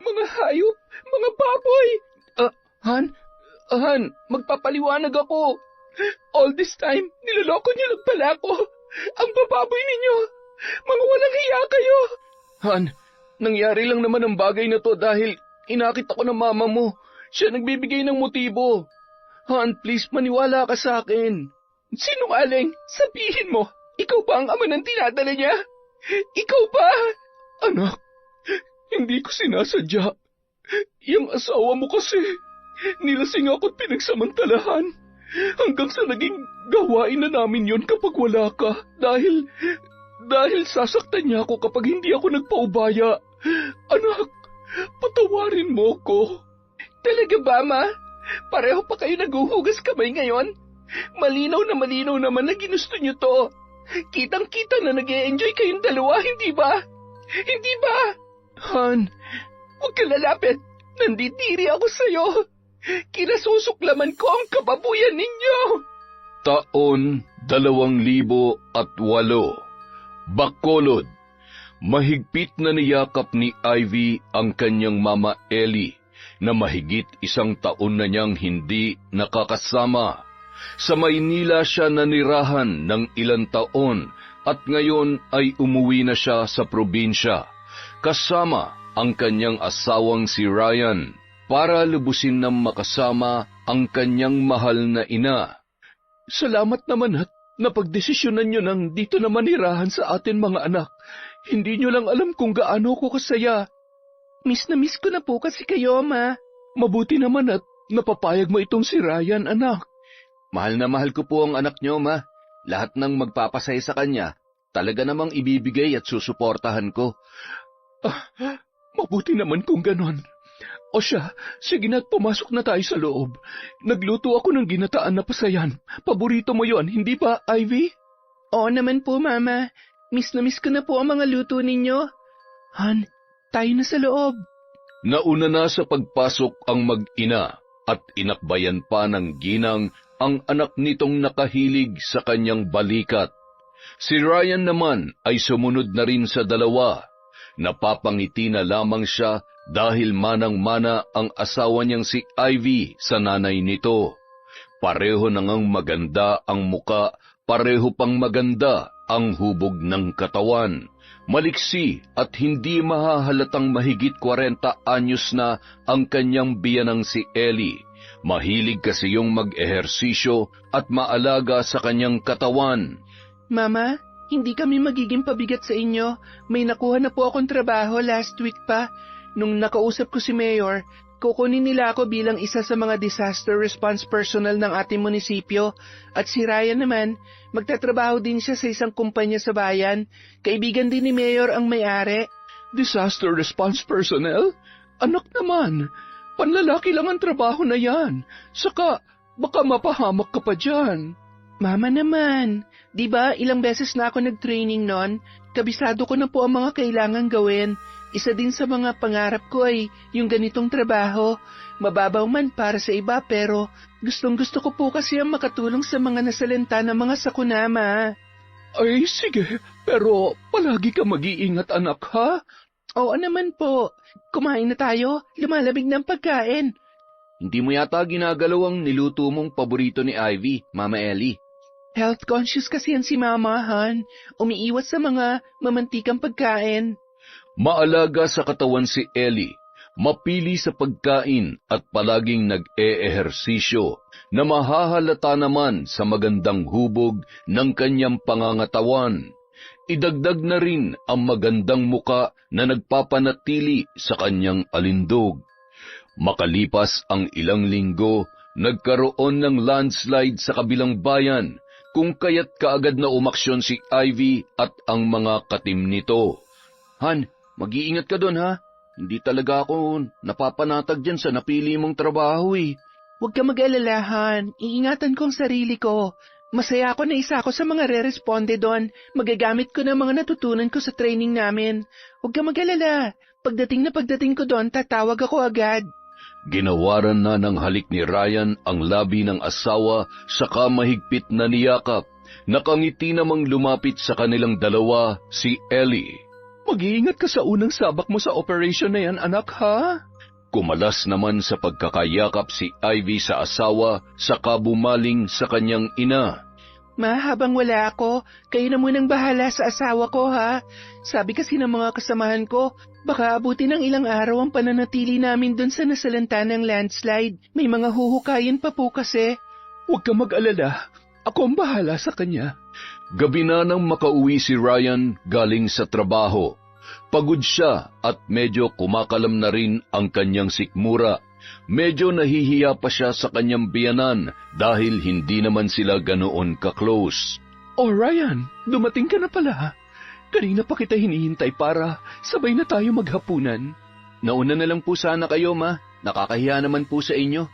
Mga hayop! Mga baboy! Han? Han, magpapaliwanag ako. All this time, niloloko niyo lang pala ako. Ang bababoy ninyo! Mga walang hiya kayo! Han, nangyari lang naman ang bagay na to dahil inakit ako ng mama mo. Siya nagbibigay ng motibo. Han, please maniwala ka sa akin. Sinungaling, sabihin mo, ikaw ba ang ama ng tinadala niya? Ikaw ba? Anak, hindi ko sinasadya. Yung asawa mo kasi, nilasing ako't pinagsamantalahan. Hanggang sa naging gawain na namin yon kapag wala ka. Dahil sasaktan niya ako kapag hindi ako nagpaubaya. Anak, patawarin mo ko. Talaga ba, Ma? Pareho pa kayo naguhugas kamay ngayon? Malinaw naman na ginusto niyo to. Kitang-kita na nag-e-enjoy kayong dalawa, hindi ba? Hindi ba? Han, huwag ka lalapit. Nanditiri ako sa'yo. Kinasusuklaman ko ang kababuyan ninyo. Taon 2008. Bacolod. Mahigpit na niyakap ni Ivy ang kanyang mama Ellie na mahigit 1 taon na niyang hindi nakakasama. Sa Maynila siya nanirahan ng ilang taon at ngayon ay umuwi na siya sa probinsya kasama ang kanyang asawang si Ryan para lubusin ng makasama ang kanyang mahal na ina. Salamat naman at napagdesisyonan nyo nang dito na manirahan sa atin mga anak. Hindi nyo lang alam kung gaano ko kasaya. Miss na miss ko na po kasi kayo, Ma. Mabuti naman at napapayag mo itong si Ryan, anak. Mahal na mahal ko po ang anak niyo, Ma. Lahat ng magpapasaya sa kanya, talaga namang ibibigay at susuportahan ko. Mabuti naman kung ganon. O siya, sige na't pumasok na tayo sa loob. Nagluto ako ng ginataan na pasayan. Paborito mo yon, hindi ba, Ivy? Oo naman po, Mama. Miss na miss ko na po ang mga luto ninyo. Han, tayo na sa loob. Nauna na sa pagpasok ang mag-ina at inakbayan pa ng ginang ang anak nitong nakahilig sa kanyang balikat. Si Ryan naman ay sumunod na rin sa dalawa. Napapangiti na lamang siya dahil manang-mana ang asawa niyang si Ivy sa nanay nito. Pareho na ngang maganda ang muka, pareho pang maganda ang hubog ng katawan. Maliksi at hindi mahahalatang mahigit 40 anyos na ang kanyang biyanang si Ellie. Mahilig kasi yung mag-ehersisyo at maalaga sa kanyang katawan. Mama, hindi kami magiging pabigat sa inyo. May nakuha na po akong trabaho last week pa. Nung nakausap ko si Mayor, kukunin nila ako bilang isa sa mga disaster response personnel ng ating munisipyo. At si Ryan naman, magtatrabaho din siya sa isang kumpanya sa bayan. Kaibigan din ni Mayor ang may-ari. Disaster response personnel? Anak naman, panlalaki lang ang trabaho na yan. Saka, baka mapahamak ka pa dyan. Mama naman, di ba ilang beses na ako nag-training nun? Kabisado ko na po ang mga kailangan gawin. Isa din sa mga pangarap ko ay yung ganitong trabaho. Mababaw man para sa iba pero gustong-gusto ko po kasi ang makatulong sa mga nasalanta ng mga sakunama. Ay sige, pero palagi ka mag-iingat anak ha? Oo naman po. Kumain na tayo, lumalamig ng pagkain. Hindi mo yata ginagalaw ang niluto mong paborito ni Ivy, Mama Ellie. Health conscious kasi yan si Mama, Han. Umiiwas sa mga mamantikang pagkain. Maalaga sa katawan si Ellie, mapili sa pagkain at palaging nag-e-ehersisyo na mahahalata naman sa magandang hubog ng kanyang pangangatawan. Idagdag na rin ang magandang muka na nagpapanatili sa kanyang alindog. Makalipas ang ilang linggo, nagkaroon ng landslide sa kabilang bayan kung kaya't kaagad na umaksyon si Ivy at ang mga katim nito. Han, mag-iingat ka doon ha. Hindi talaga ako napapanatag dyan sa napili mong trabaho eh. Huwag ka mag-alala, Han. Iingatan ko ang sarili ko. Masaya ako na isa ako sa mga re-responde doon. Magagamit ko na mga natutunan ko sa training namin. Huwag ka mag-alala. Pagdating ko doon, tatawag ako agad. Ginawaran na ng halik ni Ryan ang labi ng asawa saka mahigpit na niyakap. Nakangiti namang lumapit sa kanilang dalawa si Ellie. Mag-iingat ka sa unang sabak mo sa operation na yan, anak, ha? Kumalas naman sa pagkakayakap si Ivy sa asawa saka bumaling sa kanyang ina. Ma, habang wala ako, kayo na munang bahala sa asawa ko, ha? Sabi kasi ng mga kasamahan ko, baka abutin ng ilang araw ang pananatili namin dun sa nasalanta ng landslide. May mga huhukayin pa po kasi. Huwag ka mag-alala. Ako ang bahala sa kanya. Gabi na nang makauwi si Ryan galing sa trabaho. Pagod siya at medyo kumakalam na rin ang kanyang sikmura. Medyo nahihiya pa siya sa kanyang biyanan dahil hindi naman sila ganoon ka-close. Oh Ryan, dumating ka na pala. Kanina pa kita hinihintay para sabay na tayo maghapunan. Nauna na lang po sana kayo, ma. Nakakahiya naman po sa inyo.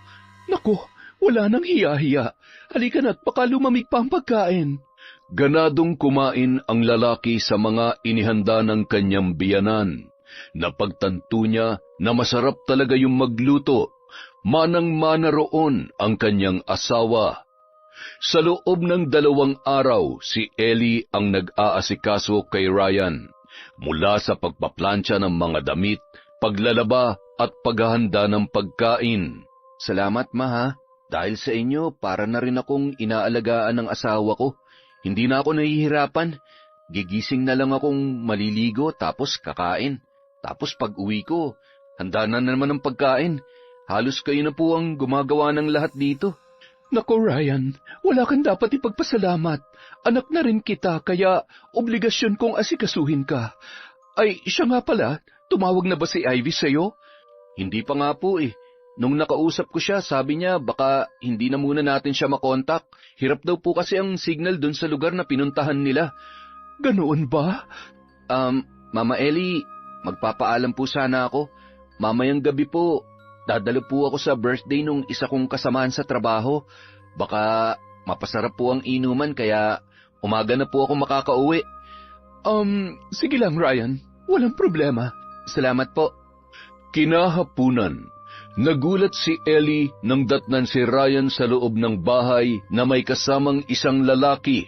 Naku, wala nang hiya-hiya. Halika na't baka lumamig pa ang pagkain. Ganadong kumain ang lalaki sa mga inihanda ng kanyang biyanan. Napagtanto niya na masarap talaga yung magluto. Manang-mana roon ang kanyang asawa. Sa loob ng 2 araw, si Ellie ang nag-aasikaso kay Ryan. Mula sa pagpaplansya ng mga damit, paglalaba at paghahanda ng pagkain. Salamat, ma, ha? Dahil sa inyo, para na rin akong inaalagaan ng asawa ko. Hindi na ako nahihirapan. Gigising na lang akong maliligo tapos kakain. Tapos pag uwi ko, handa na naman ang pagkain. Halos kayo na po ang gumagawa ng lahat dito. Naku Ryan, wala kang dapat ipagpasalamat. Anak na rin kita kaya obligasyon kong asikasuhin ka. Ay, siya nga pala, tumawag na ba si Ivy sa'yo? Hindi pa nga po eh. Nung nakausap ko siya, sabi niya baka hindi na muna natin siya makontak. Hirap daw po kasi ang signal dun sa lugar na pinuntahan nila. Ganoon ba? Mama Ellie, magpapaalam po sana ako. Mamayang gabi po, dadalo po ako sa birthday nung isa kong kasamahan sa trabaho. Baka mapasarap po ang inuman kaya umaga na po ako makakauwi. Sige lang Ryan, walang problema. Salamat po. Kinahapunan. Nagulat si Ellie nang datnan si Ryan sa loob ng bahay na may kasamang isang lalaki.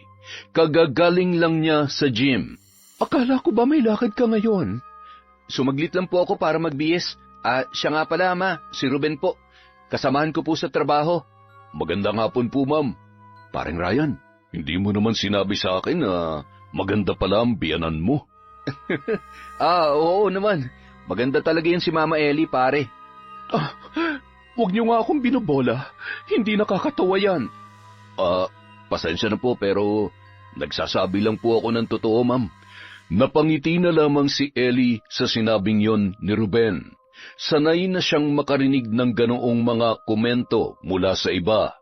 Kagagaling lang niya sa gym. Akala ko ba may lakad ka ngayon? Sumaglit lang po ako para magbihis. Siya nga pala, ma, si Ruben po. Kasamahan ko po sa trabaho. Magandang hapon po, ma'am. Parang Ryan, hindi mo naman sinabi sa akin na maganda pala ang biyanan mo. Oo naman. Maganda talaga yan si Mama Ellie, pare. Huwag niyo nga akong binobola. Hindi nakakatawa yan. Pasensya na po pero nagsasabi lang po ako ng totoo, ma'am. Napangiti na lamang si Ellie sa sinabing yon ni Ruben. Sanay na siyang makarinig ng ganoong mga komento mula sa iba.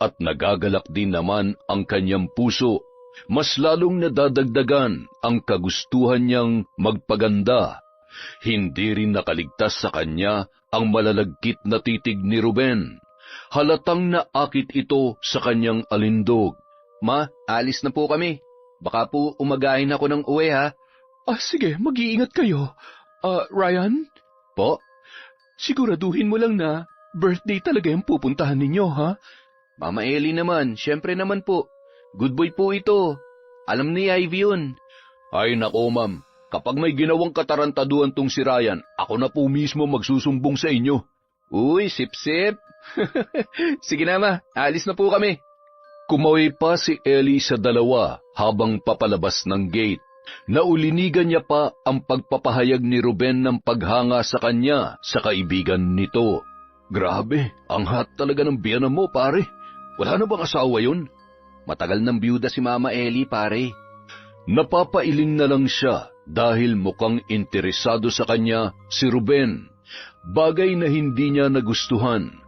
At nagagalak din naman ang kanyang puso. Mas lalong nadadagdagan ang kagustuhan niyang magpaganda. Hindi rin nakaligtas sa kanya ang malalagkit na titig ni Ruben. Halatang naakit ito sa kanyang alindog. Ma, alis na po kami. Baka po umagahin ako ng uwi, ha? Sige, mag-iingat kayo. Ryan? Po? Siguraduhin mo lang na birthday talaga yung pupuntahan ninyo, ha? Mama Ellie naman, syempre naman po. Good boy po ito. Alam ni Ivy yun. Ay nako, ma'am. Kapag may ginawang katarantaduhan tong si Ryan, ako na po mismo magsusumbong sa inyo. Uy, sip-sip. Sige na, ma. Alis na po kami. Kumaway pa si Ellie sa dalawa habang papalabas ng gate. Naulinigan niya pa ang pagpapahayag ni Ruben ng paghanga sa kanya sa kaibigan nito. Grabe, ang hot talaga ng biyanan mo, pare. Wala na bang asawa yun? Matagal ng byuda si Mama Ellie, pare. Napapailing na lang siya dahil mukhang interesado sa kanya si Ruben. Bagay na hindi niya nagustuhan.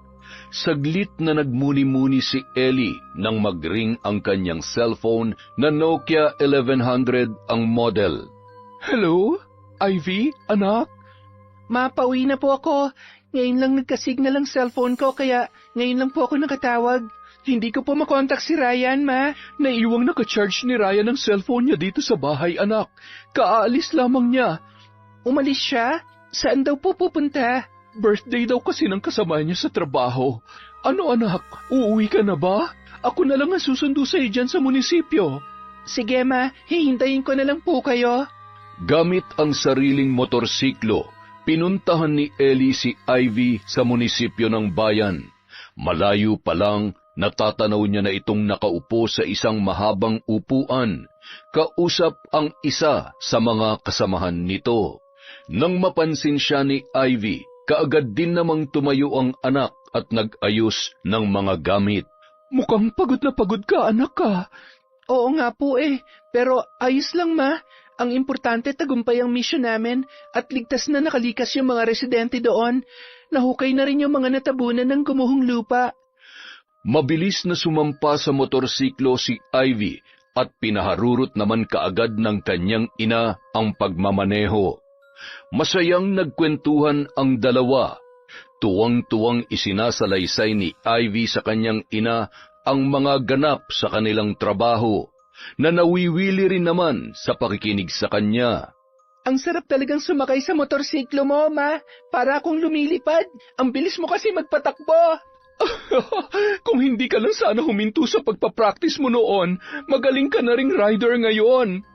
Saglit na nagmuni-muni si Ellie nang mag-ring ang kanyang cellphone na Nokia 1100 ang model. Hello? Ivy? Anak? Ma, pauwi na po ako. Ngayon lang nagka-signal ang cellphone ko kaya ngayon lang po ako nakatawag. Hindi ko po makontak si Ryan, ma. Naiwang naka-charge ni Ryan ang cellphone niya dito sa bahay, anak. Kaalis lamang niya. Umalis siya? Saan daw po pupunta? Birthday daw kasi ng kasama niya sa trabaho. Ano anak, uuwi ka na ba? Ako na lang ang susundo sa'yo dyan sa munisipyo. Sige ma, hihintayin ko na lang po kayo. Gamit ang sariling motorsiklo, pinuntahan ni Ellie si Ivy sa munisipyo ng bayan. Malayo pa lang, natatanaw niya na itong nakaupo sa isang mahabang upuan, kausap ang isa sa mga kasamahan nito. Nang mapansin siya ni Ivy, kaagad din namang tumayo ang anak at nag-ayos ng mga gamit. Mukhang pagod na pagod ka, anak ka. Oo nga po pero ayos lang ma. Ang importante tagumpay ang mission namin at ligtas na nakalikas yung mga residente doon. Nahukay na rin yung mga natabunan ng gumuhong lupa. Mabilis na sumampa sa motorsiklo si Ivy at pinaharurot naman kaagad ng kanyang ina ang pagmamaneho. Masayang nagkwentuhan ang dalawa. Tuwang-tuwang isinasalaysay ni Ivy sa kanyang ina ang mga ganap sa kanilang trabaho, na nawiwili rin naman sa pakikinig sa kanya. Ang sarap talagang sumakay sa motorsiklo mo, ma. Para akong lumilipad. Ang bilis mo kasi magpatakbo. Kung hindi ka lang sana huminto sa pagpapractice mo noon, magaling ka na ring rider ngayon.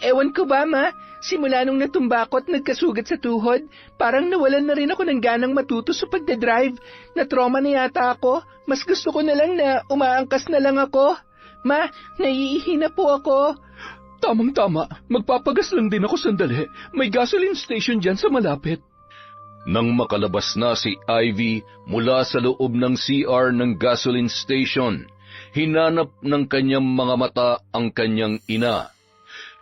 Ewan ko ba, ma? Simula nung natumba ko at nagkasugat sa tuhod, parang nawalan na rin ako ng ganang matuto sa pagdadrive. Na-trauma na yata ako. Mas gusto ko na lang na umaangkas na lang ako. Ma, naiihi na po ako. Tamang-tama. Magpapagas lang din ako sandali. May gasoline station dyan sa malapit. Nang makalabas na si Ivy mula sa loob ng CR ng gasoline station, hinanap ng kanyang mga mata ang kanyang ina.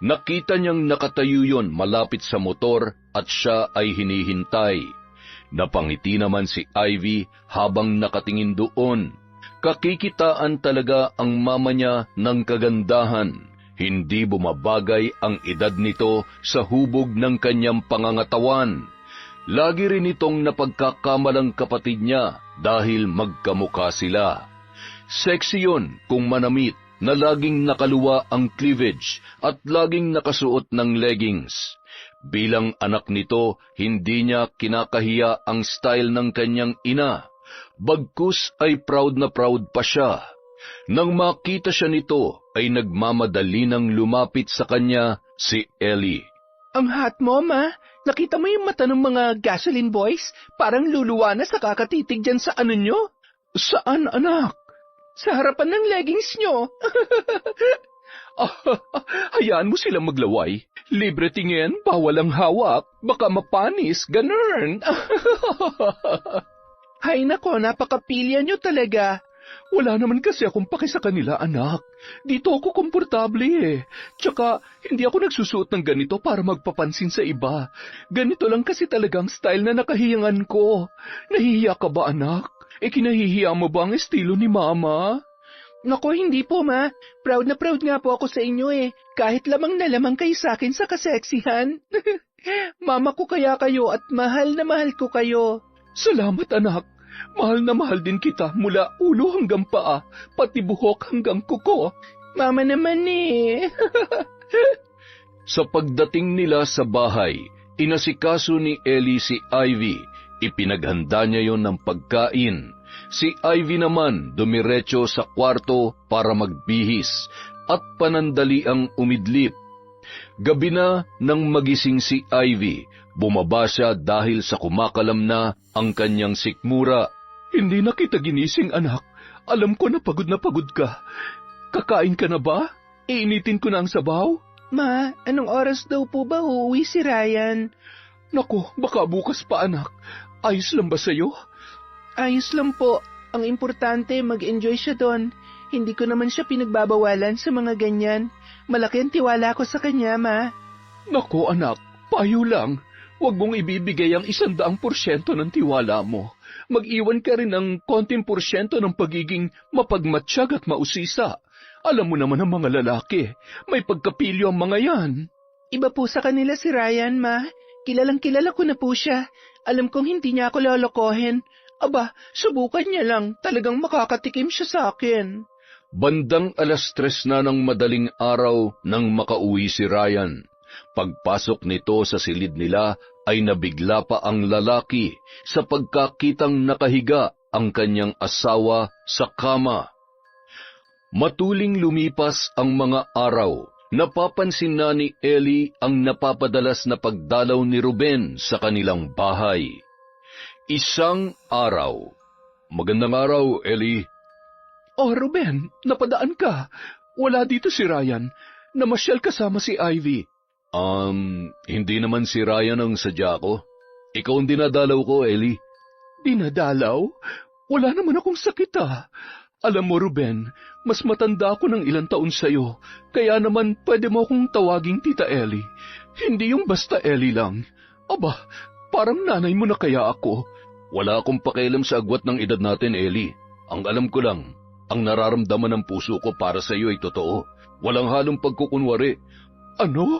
Nakita niyang nakatayo yon malapit sa motor at siya ay hinihintay. Napangiti naman si Ivy habang nakatingin doon. Kakikitaan talaga ang mama niya ng kagandahan. Hindi bumabagay ang edad nito sa hubog ng kanyang pangangatawan. Lagi rin itong napagkakamalang kapatid niya dahil magkamukha sila. Sexy yun kung manamit na laging nakaluwa ang cleavage at laging nakasuot ng leggings. Bilang anak nito, hindi niya kinakahiya ang style ng kanyang ina. Bagkus ay proud na proud pa siya. Nang makita siya nito, ay nagmamadali nang lumapit sa kanya si Ellie. Ang hot mo, ma. Nakita mo yung mata ng mga gasoline boys? Parang luluwa na sa kakatitig dyan sa ano nyo? Saan, anak? Sa harapan ng leggings nyo. Hayaan mo silang maglaway. Libre tingin, bawal ang hawak. Baka mapanis, ganun. Hay nako, napakapilya nyo talaga. Wala naman kasi akong paki sa kanila, anak. Dito ako komportable Tsaka, hindi ako nagsusuot ng ganito para magpapansin sa iba. Ganito lang kasi talagang style na nakahiyangan ko. Nahihiya ka ba, anak? Kinahihiya mo ba ang estilo ni Mama? Nako, hindi po, ma. Proud na proud nga po ako sa inyo Kahit lamang na lamang kayo sa akin sa kaseksihan. Mama ko kaya kayo at mahal na mahal ko kayo. Salamat, anak. Mahal na mahal din kita mula ulo hanggang paa, pati buhok hanggang kuko. Mama naman Sa pagdating nila sa bahay, inasikaso ni Ellie si Ivy. Ipinaghanda niya yon ng pagkain. Si Ivy naman dumiretso sa kwarto para magbihis at panandali ang umidlip. Gabi na nang magising si Ivy, bumaba siya dahil sa kumakalam na ang kanyang sikmura. Hindi na kita ginising, anak. Alam ko na pagod ka. Kakain ka na ba? Iinitin ko na ang sabaw. Ma, anong oras daw po ba uuwi si Ryan? Naku, baka bukas pa, anak. Ayos lang ba sa'yo? Ayos lang po. Ang importante, mag-enjoy siya doon. Hindi ko naman siya pinagbabawalan sa mga ganyan. Malaki ang tiwala ko sa kanya, ma. Naku, anak, payo lang. Huwag mong ibibigay ang 100% ng tiwala mo. Mag-iwan ka rin ng konting porsyento ng pagiging mapagmatsyag at mausisa. Alam mo naman ang mga lalaki, may pagkapilyo ang mga yan. Iba po sa kanila si Ryan, ma. Kilalang kilala ko na po siya. Alam kong hindi niya ako lolokohin. Aba, subukan niya lang. Talagang makakatikim siya sa akin. Bandang 3:00 na ng madaling araw nang makauwi si Ryan. Pagpasok nito sa silid nila ay nabigla pa ang lalaki sa pagkakitang nakahiga ang kanyang asawa sa kama. Matuling lumipas ang mga araw, Napapansin na ni Ellie ang napapadalas na pagdalaw ni Ruben sa kanilang bahay. Isang araw. Magandang araw, Ellie. Oh, Ruben, napadaan ka. Wala dito si Ryan. Namasyal kasama si Ivy. Hindi naman si Ryan ang sadya ko. Ikaw ang dinadalaw ko, Ellie. Dinadalaw? Wala naman akong sakit Alam mo, Ruben, mas matanda ako ng ilang taon sa'yo, kaya naman pwede mo akong tawaging Tita Ellie. Hindi yung basta Ellie lang. Aba, parang nanay mo na kaya ako. Wala akong pakialam sa agwat ng edad natin, Ellie. Ang alam ko lang, ang nararamdaman ng puso ko para sa iyo ay totoo. Walang halong pagkukunwari. Ano?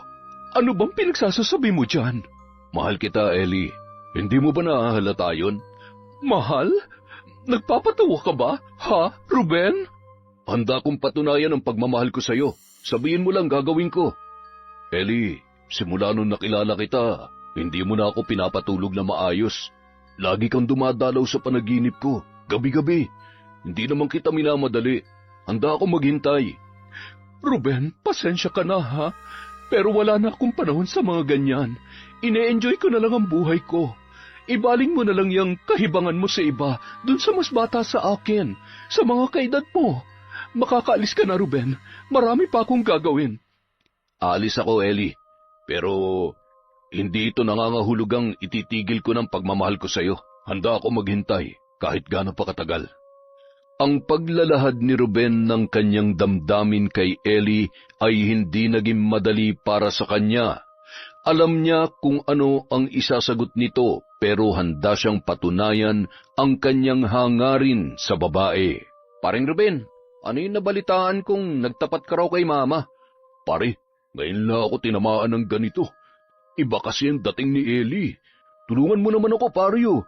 Ano bang pinagsasasabi mo dyan? Mahal kita, Ellie. Hindi mo ba nahahalata yun? Mahal? Nagpapatawa ka ba? Ha, Ruben? Handa kong patunayan ang pagmamahal ko sa'yo. Sabihin mo lang gagawin ko. Ellie, simula nung nakilala kita, hindi mo na ako pinapatulog na maayos. Lagi kang dumadalaw sa panaginip ko, gabi-gabi. Hindi naman kita minamadali. Handa akong maghintay. Ruben, pasensya ka na Pero wala na akong panahon sa mga ganyan. Ine-enjoy ko na lang ang buhay ko. Ibaling mo na lang yung kahibangan mo sa iba, dun sa mas bata sa akin, sa mga kaedad mo. Makakaalis ka na, Ruben. Marami pa akong gagawin. Aalis ako, Ellie. Pero hindi ito nangangahulugang ititigil ko ng pagmamahal ko sa'yo. Handa ako maghintay kahit gaano pa katagal. Ang paglalahad ni Ruben ng kanyang damdamin kay Ellie ay hindi naging madali para sa kanya. Alam niya kung ano ang isasagot nito, pero handa siyang patunayan ang kanyang hangarin sa babae. Paring Ruben, ano yung nabalitaan kung nagtapat ka raw kay Mama? Pare, ngayon na ako tinamaan ng ganito. Iba kasi ang dating ni Ellie. Tulungan mo naman ako, pareyo.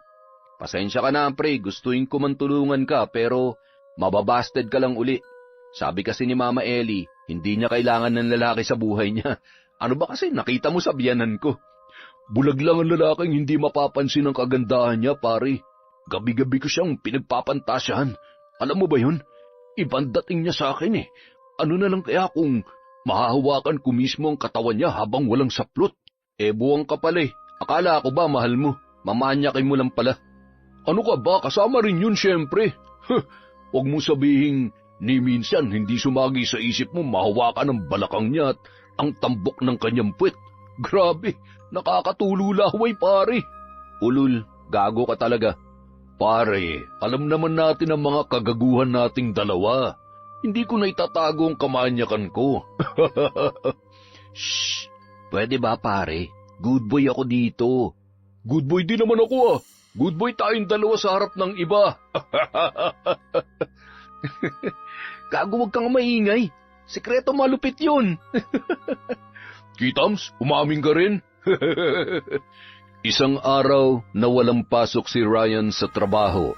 Pasensya ka na, pre. Gustuin ko man tulungan ka, pero mababasted ka lang uli. Sabi kasi ni Mama Ellie, hindi niya kailangan ng lalaki sa buhay niya. Ano ba kasi nakita mo sa biyanan ko? Bulag lang ang lalaking hindi mapapansin ang kagandahan niya, pare. Gabi-gabi ko siyang pinagpapantasyahan. Alam mo ba yun? Ibang dating niya sa akin eh. Ano na lang kaya kung mahahawakan ko mismo ang katawan niya habang walang saplot? Buwang ka pala eh. Akala ko ba mahal mo? Mamanyakin mo lang pala. Ano ka ba? Kasama rin yun siyempre. Huwag mo sabihin ni minsan hindi sumagi sa isip mo mahawakan ang balakang niya at ang tambok ng kanyang puwet. Grabe, nakakatululaway pare. Ulul, gago ka talaga. Pare, alam naman natin ang mga kagaguhan nating dalawa. Hindi ko na itatago ang kamanyakan ko. Shh, pwede ba pare? Good boy ako dito. Good boy din naman ako Good boy tayong dalawa sa harap ng iba. Gago, wag kang maingay. Sekreto malupit yun. Kitams, umamin ka rin. Isang araw na walang pasok si Ryan sa trabaho.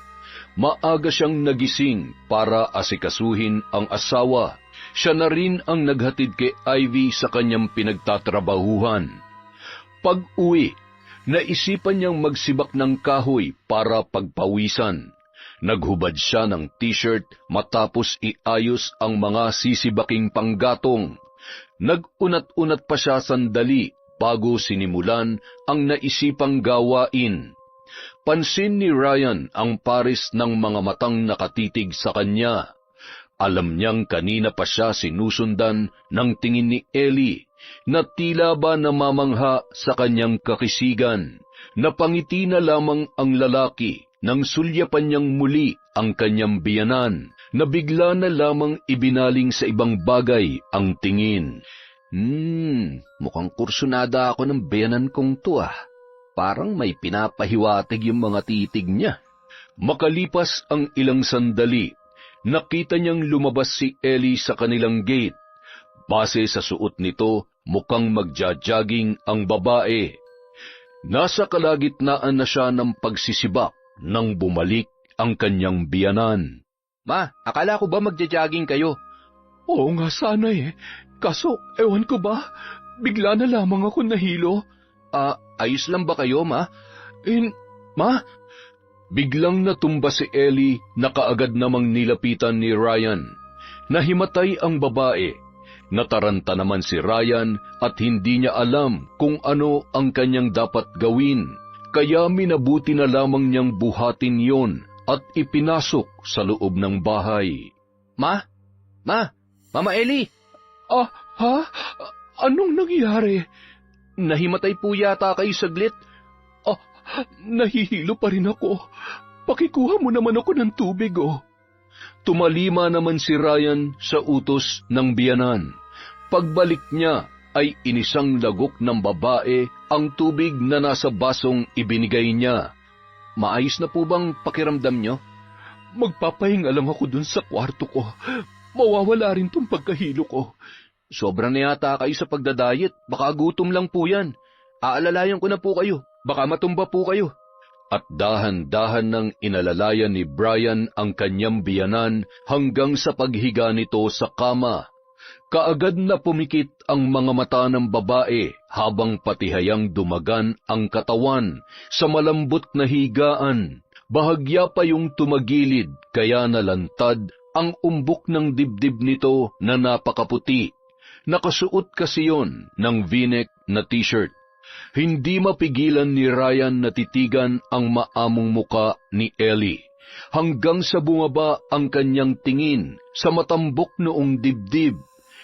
Maaga siyang nagising para asikasuhin ang asawa. Siya na rin ang naghatid kay Ivy sa kanyang pinagtatrabahuhan. Pag-uwi, naisipan niyang magsibak ng kahoy para pagpawisan. Naghubad siya ng t-shirt matapos iayos ang mga sisibaking panggatong. Nag-unat-unat pa siya sandali bago sinimulan ang naisipang gawain. Pansin ni Ryan ang pares ng mga matang nakatitig sa kanya. Alam niyang kanina pa siya sinusundan ng tingin ni Ellie na tila ba namamangha sa kanyang kakisigan. Napangiti na lamang ang lalaki nang sulyapan niyang muli ang kanyang biyanan, na bigla na lamang ibinaling sa ibang bagay ang tingin. Mukhang kursunada ako ng biyanan kong to Parang may pinapahiwatig yung mga titig niya. Makalipas ang ilang sandali, nakita niyang lumabas si Ellie sa kanilang gate. Base sa suot nito, mukhang magja-jogging ang babae. Nasa kalagitnaan na siya ng pagsisibak nang bumalik ang kanyang biyanan. Ma, akala ko ba magja-jogging kayo? Oo nga sana Kaso, ewan ko ba, bigla na lamang ako nahilo. Ayos lang ba kayo, Ma? Ma? Biglang natumba si Ellie na kaagad namang nilapitan ni Ryan. Nahimatay ang babae. Nataranta naman si Ryan at hindi niya alam kung ano ang kanyang dapat gawin, kaya minabuti na lamang niyang buhatin yon at ipinasok sa loob ng bahay. Ma? Mama Ellie! Ha? Anong nangyari? Nahimatay po yata kayo saglit. Nahihilo pa rin ako. Pakikuha mo naman ako ng tubig, oh. Tumalima naman si Ryan sa utos ng biyanan. Pagbalik niya ay inisang lagok ng babae ang tubig na nasa basong ibinigay niya. Maayos na po bang pakiramdam nyo? Magpapahinga lang ako dun sa kwarto ko. Mawawala rin tong pagkahilo ko. Sobra na yata kayo sa pagdadayet. Baka gutom lang po yan. Aalalayan ko na po kayo. Baka matumba po kayo. At dahan-dahan nang inalalayan ni Brian ang kanyang biyanan hanggang sa paghiga nito sa kama. Kaagad na pumikit ang mga mata ng babae habang patihayang dumagan ang katawan sa malambot na higaan. Bahagya pa yung tumagilid kaya nalantad ang umbok ng dibdib nito na napakaputi. Nakasuot kasi yon ng V-neck na t-shirt. Hindi mapigilan ni Ryan na titigan ang maamong muka ni Ellie, hanggang sa bumaba ang kanyang tingin sa matambok noong dibdib.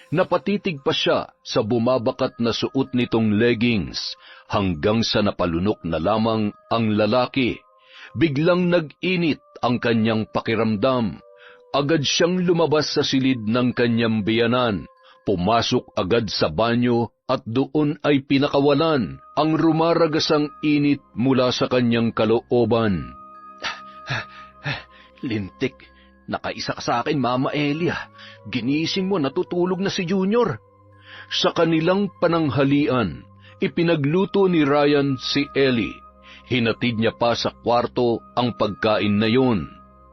Napatitig pa siya sa bumabakat na suot nitong leggings, hanggang sa napalunok na lamang ang lalaki. Biglang nag-init ang kanyang pakiramdam. Agad siyang lumabas sa silid ng kanyang biyanan. Pumasok agad sa banyo at doon ay pinakawalan ang rumaragasang init mula sa kanyang kalooban. Lintik, nakaisa ka sa akin, Mama Elia. Ginising mo, natutulog na si Junior. Sa kanilang pananghalian, ipinagluto ni Ryan si Ellie. Hinatid niya pa sa kwarto ang pagkain na yun.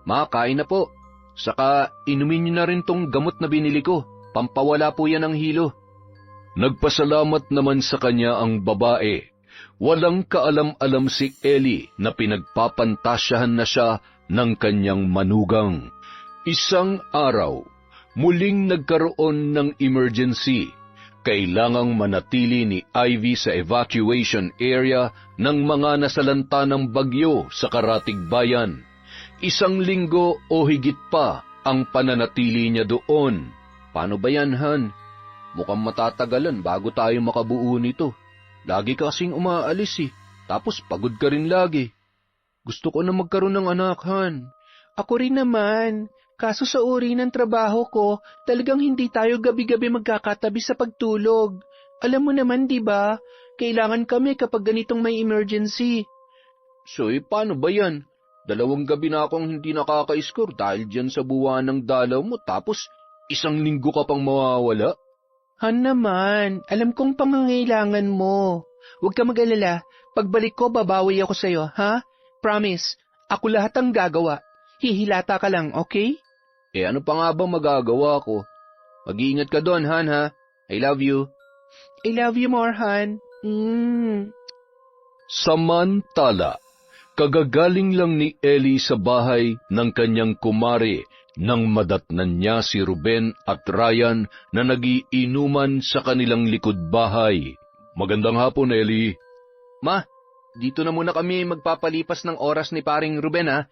Ma, kain na po. Saka inumin niyo na rin tong gamot na binili ko. Pampawala po yan ng hilo. Nagpasalamat naman sa kanya ang babae. Walang kaalam-alam si Ellie na pinagpapantasyahan na siya ng kanyang manugang. Isang araw, muling nagkaroon ng emergency. Kailangang manatili ni Ivy sa evacuation area ng mga nasalanta ng bagyo sa Karatig Bayan. 1 linggo o higit pa ang pananatili niya doon. Paano ba yan, Han? Mukhang matatagalan bago tayo makabuo nito. Lagi ka kasing umaalis eh. Tapos pagod ka rin lagi. Gusto ko na magkaroon ng anak, Han. Ako rin naman. Kaso sa uri ng trabaho ko, talagang hindi tayo gabi-gabi magkakatabi sa pagtulog. Alam mo naman, di ba? Kailangan kami kapag ganitong may emergency. So, paano ba yan? 2 gabi na akong hindi nakaka-score dahil dyan sa buwan ng dalaw mo, tapos 1 linggo ka pang mawawala? Han naman, alam kong pangangailangan mo. Huwag ka mag-alala. Pagbalik ko, babawi ako sa'yo, ha? Promise, ako lahat ang gagawa. Hihilata ka lang, okay? Ano pa nga bang magagawa ko? Mag-iingat ka doon, Han, ha? I love you. I love you more, Han. Samantala, kagagaling lang ni Ellie sa bahay ng kanyang kumare nang madatnan niya si Ruben at Ryan na nagiinuman sa kanilang likod bahay. Magandang hapon, Ellie. Ma, dito na muna kami magpapalipas ng oras ni paring Ruben, ha?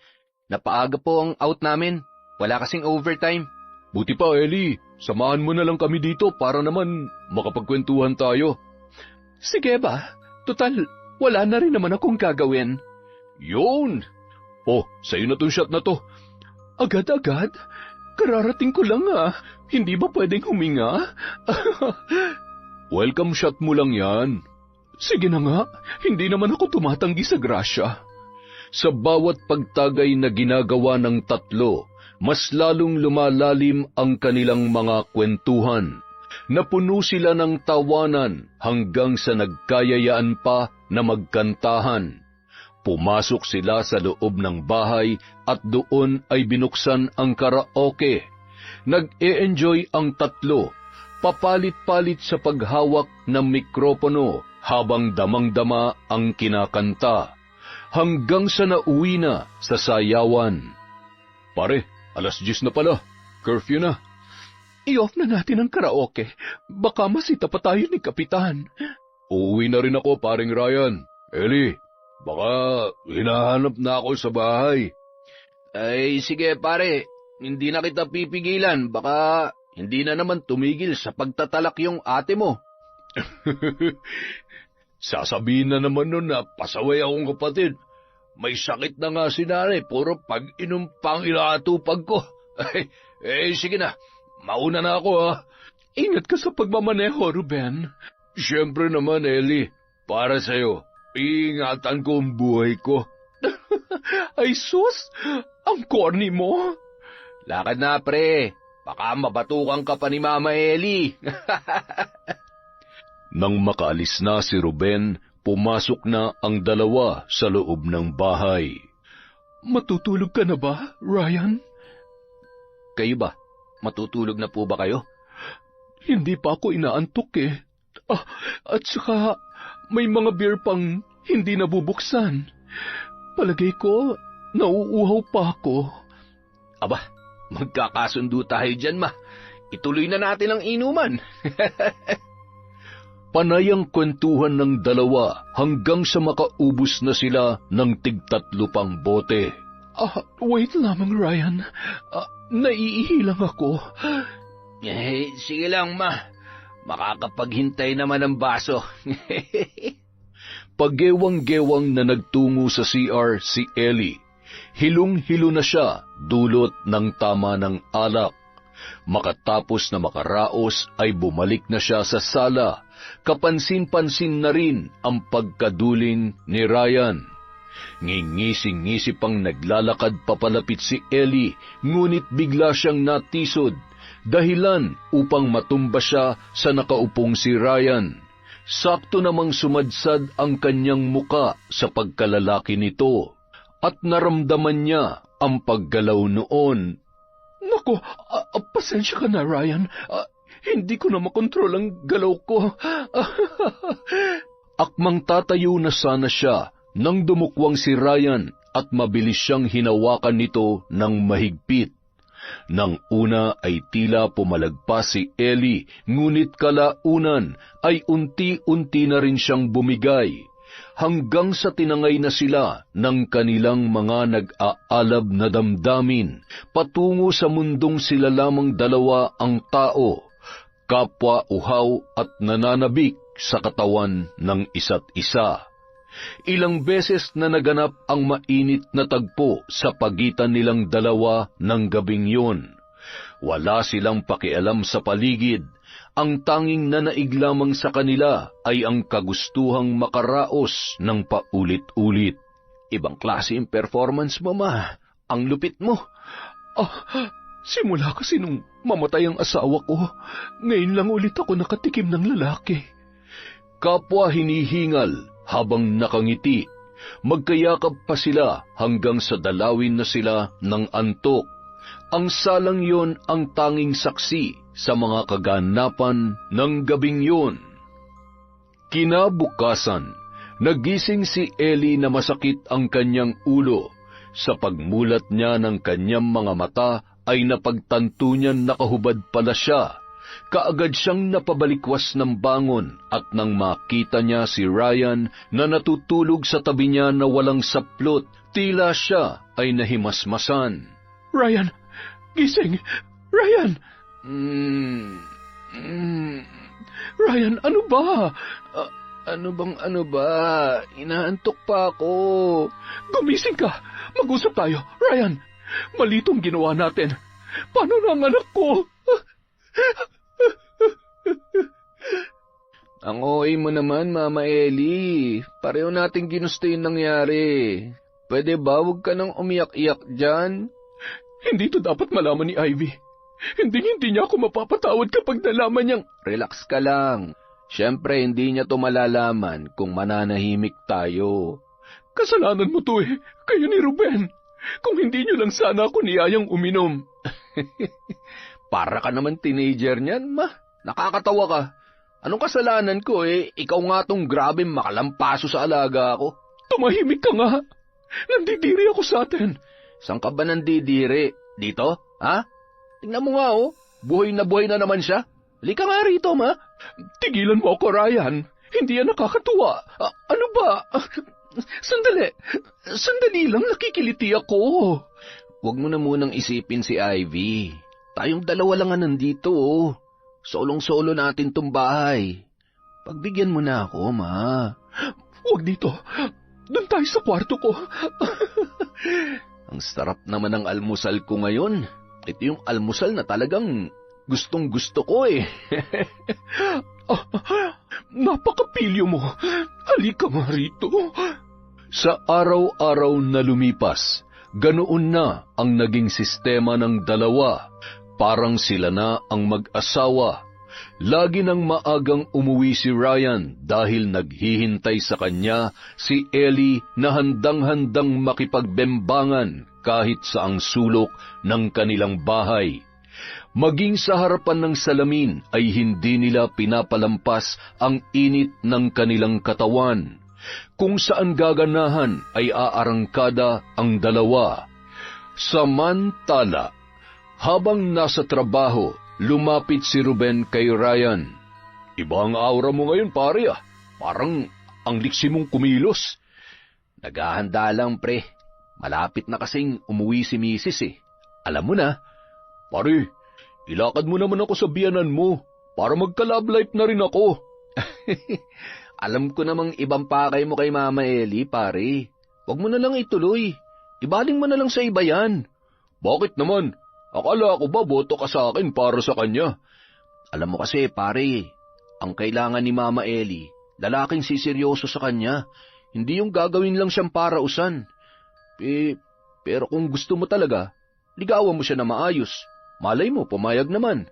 Napaaga po ang out namin. Wala kasing overtime. Buti pa, Ellie. Samahan mo na lang kami dito para naman makapagkwentuhan tayo. Sige ba? Total, wala na rin naman akong gagawin. Yun! Oh, sa'yo na tong shot na to. Agad-agad? Kararating ko lang Hindi ba pwedeng huminga? Welcome shot mo lang yan. Sige na nga, hindi naman ako tumatanggi sa grasya. Sa bawat pagtagay na ginagawa ng tatlo, mas lalong lumalalim ang kanilang mga kwentuhan. Napuno sila ng tawanan hanggang sa nagkayayaan pa na magkantahan. Pumasok sila sa loob ng bahay at doon ay binuksan ang karaoke. Nag-e-enjoy ang tatlo, papalit-palit sa paghawak ng mikropono habang damang-dama ang kinakanta, hanggang sa nauwi na sa sayawan. Pare, 10:00 na pala. Curfew na. I-off na natin ang karaoke. Baka masita pa tayo ni Kapitan. Uuwi na rin ako, paring Ryan. Ellie, baka hinahanap na ako sa bahay. Ay, sige pare, hindi na kita pipigilan. Baka hindi na naman tumigil sa pagtatalak yung ate mo. Sasabihin na naman nun na pasaway akong kapatid. May sakit na nga si nanay, puro pag-inom pang inaatupag ko. Sige na, mauna na ako ha. Ingat ka sa pagmamaneho, Ruben. Siyempre naman, Ellie, para sa'yo, iingatan ko ang buhay ko. Ay sus, ang corny mo. Lakad na pre, baka mabatukan ka pa ni Mama Ellie. Nang makaalis na si Ruben, pumasok na ang dalawa sa loob ng bahay. Matutulog ka na ba, Ryan? Kayo ba? Matutulog na po ba kayo? Hindi pa ako inaantok eh. At saka may mga beer pang hindi nabubuksan. Palagay ko, nauuhaw pa ako. Aba, magkakasundo tayo dyan ma. Ituloy na natin ang inuman. Panay ang kwentuhan ng dalawa hanggang sa makaubos na sila ng tig-3 pang bote. Wait lamang, Ryan. Naiihi lang ako. Sige lang ma. Makakapaghintay naman ang baso. Paggewang-gewang na nagtungo sa CR si Ellie. Hilong-hilo na siya dulot ng tama ng alak. Makatapos na makaraos ay bumalik na siya sa sala. Kapansin-pansin na rin ang pagkaduling ni Ryan. Ngingisi-ngisi pang naglalakad papalapit si Ellie, ngunit bigla siyang natisod, dahilan upang matumba siya sa nakaupong si Ryan. Sakto namang sumadsad ang kanyang muka sa pagkalalaki nito, at naramdaman niya ang paggalaw noon. Naku, pasensya ka na, Ryan. Hindi ko na makontrol ang galaw ko. Akmang tatayo na sana siya nang dumukwang si Ryan at mabilis siyang hinawakan nito ng mahigpit. Nang una ay tila pumalagpas si Ellie, ngunit kalaunan ay unti-unti na rin siyang bumigay, hanggang sa tinangay na sila ng kanilang mga nag-aalab na damdamin, patungo sa mundong sila lamang dalawa ang tao, kapwa uhaw at nananabik sa katawan ng isa't isa. Ilang beses na naganap ang mainit na tagpo sa pagitan nilang dalawa ng gabing yun. Wala silang pakialam sa paligid. Ang tanging nanaig lamang sa kanila ay ang kagustuhang makaraos ng paulit-ulit. Ibang klase yung performance mo, ma. Ang lupit mo. Simula kasi nung mamatay ang asawa ko, ngayon lang ulit ako nakatikim ng lalaki. Kapwa hinihingal habang nakangiti, magkayakap pa sila hanggang sa dalawin na sila ng antok. Ang salang yon ang tanging saksi sa mga kaganapan ng gabing yun. Kinabukasan, nagising si Ellie na masakit ang kanyang ulo. Sa pagmulat niya ng kanyang mga mata ay napagtanto niyan nakahubad pala siya. Kaagad siyang napabalikwas ng bangon at nang makita niya si Ryan na natutulog sa tabi niya na walang saplot, tila siya ay nahimasmasan. Ryan! Gising! Ryan! Ryan, ano ba? Ano ba? Inaantok pa ako. Gumising ka! Mag-usap tayo, Ryan! Malitong ginawa natin. Paano na ang anak ko? Ang OA mo naman, Mama Ellie. Pareho nating ginusto yung nangyari. Pwede ba huwag ka nang umiyak-iyak dyan? Hindi to dapat malaman ni Ivy. Hindi niya ako mapapatawad kapag nalaman niyang... Relax ka lang. Siyempre, hindi niya to malalaman kung mananahimik tayo. Kasalanan mo to eh. Kayo ni Ruben. Kung hindi niyo lang sana ako niyayang uminom. Para ka naman teenager niyan, ma. Nakakatawa ka. Anong kasalanan ko eh? Ikaw nga tong grabe makalampaso sa alaga ko. Tumahimik ka nga. Nandidiri ako sa atin. Saan ka ba nandidiri? Dito? Ha? Tingnan mo nga oh. Buhay na naman siya. Halika nga rito, ma. Tigilan mo ako, Ryan. Hindi yan nakakatuwa. Ano ba? Sandali lang, nakikiliti ako. Huwag mo na munang isipin si Ivy. Tayong dalawa lang nga nandito, oh. Solong-solo natin tong bahay. Pagbigyan mo na ako, ma. Huwag dito. Doon tayo sa kwarto ko. Ang sarap naman ng almusal ko ngayon. Ito yung almusal na talagang gustong-gusto ko eh. Napakapilyo mo. Halika nga rito. Sa araw-araw na lumipas, ganoon na ang naging sistema ng dalawa. Parang sila na ang mag-asawa. Lagi nang maagang umuwi si Ryan dahil naghihintay sa kanya si Ellie na handang-handang makipagbembangan kahit saang sulok ng kanilang bahay. Maging sa harapan ng salamin ay hindi nila pinapalampas ang init ng kanilang katawan. Kung saan gaganahan ay aarangkada ang dalawa. Samantala, habang nasa trabaho, lumapit si Ruben kay Ryan. Iba ang aura mo ngayon, pare ah. Parang ang liksi mong kumilos. Naghahanda lang, pre. Malapit na kasing umuwi si Mrs. eh. Alam mo na. Pare, ilakad mo naman ako sa biyanan mo para magka-love life na rin ako. Alam ko namang ibang pakay mo kay Mama Ellie, pare. Huwag mo na lang ituloy. Ibaling mo na lang sa iba yan. Bakit naman? Akala ko ba boto ka sa akin para sa kanya? Alam mo kasi, pare, ang kailangan ni Mama Ellie, lalaking siseryoso sa kanya. Hindi yung gagawin lang siyang parausan. Pero kung gusto mo talaga, ligawan mo siya na maayos. Malay mo, pumayag naman.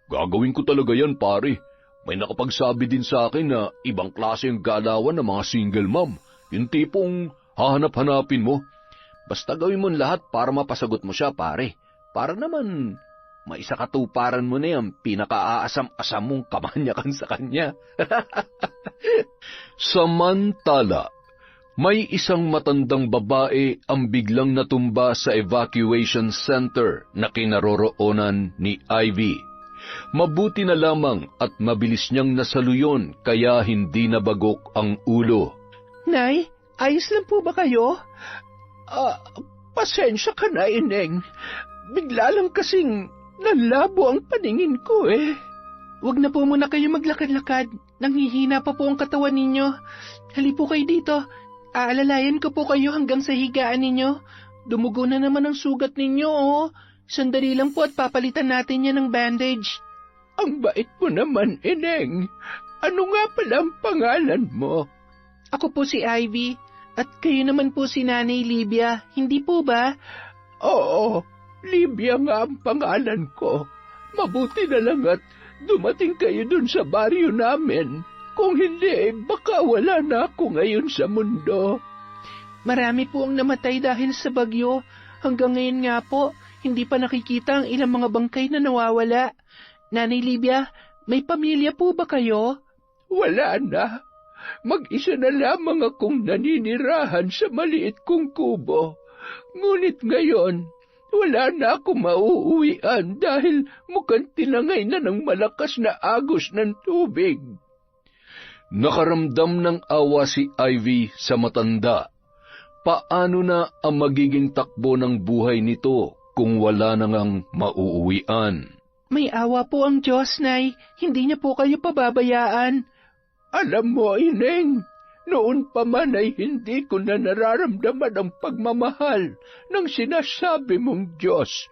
Gagawin ko talaga yan, pare. May nakapagsabi din sa akin na ibang klase yung galawan ng mga single mom. Yung tipong hahanap-hanapin mo. Basta gawin mo lahat para mapasagot mo siya, pare. Para naman maisakatuparan mo na yung pinaka-aasam-asam mong kamanyakan sa kanya. Samantala, may isang matandang babae ang biglang natumba sa evacuation center na kinaroroonan ni Ivy. Mabuti na lamang at mabilis niyang nasaluyon kaya hindi nabagok ang ulo. Nay, ayos lang po ba kayo? Pasensya ka na, Ineng. Bigla lang kasing nalabo ang paningin ko eh. Huwag na po muna kayo maglakad-lakad. Nanghihina pa po ang katawan ninyo. Hali po kayo dito. Aalalayan ko po kayo hanggang sa higaan ninyo. Dumugo na naman ang sugat ninyo, oh. Sandali lang po at papalitan natin yan ng bandage. Ang bait mo naman, Ineng. Ano nga pala ang pangalan mo? Ako po si Ivy. At kayo naman po si Nanay Libya. Hindi po ba? Oo, Libya nga ang pangalan ko. Mabuti na lang at dumating kayo dun sa baryo namin. Kung hindi, baka wala na ako ngayon sa mundo. Marami po ang namatay dahil sa bagyo. Hanggang ngayon nga po, hindi pa nakikita ang ilang mga bangkay na nawawala. Nanay Libya, may pamilya po ba kayo? Wala na. Mag-isa na lamang akong naninirahan sa maliit kong kubo. Ngunit ngayon, wala na akong mauuwian dahil mukhang tinangay na ng malakas na agos ng tubig. Nakaramdam ng awa si Ivy sa matanda. Paano na ang magiging takbo ng buhay nito kung wala na ngang mauuwian? May awa po ang Diyos, Nay. Hindi niya po kayo pababayaan. Alam mo, Ineng, noon pa man ay hindi ko na nararamdaman ang pagmamahal ng sinasabi mong Diyos.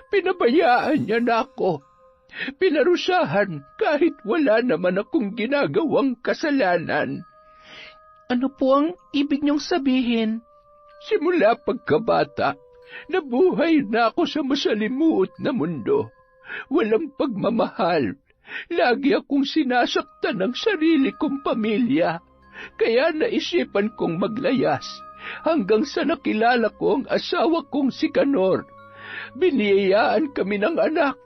Pinabayaan niya na ako. Pinarusahan kahit wala naman akong ginagawang kasalanan. Ano po ang ibig niyong sabihin? Simula pagkabata, nabuhay na ako sa masalimuot na mundo. Walang pagmamahal. Lagi akong sinasaktan ng sarili kong pamilya. Kaya naisipan kong maglayas hanggang sa nakilala ko ang asawa kong si Canor. Biniyayaan kami ng anak.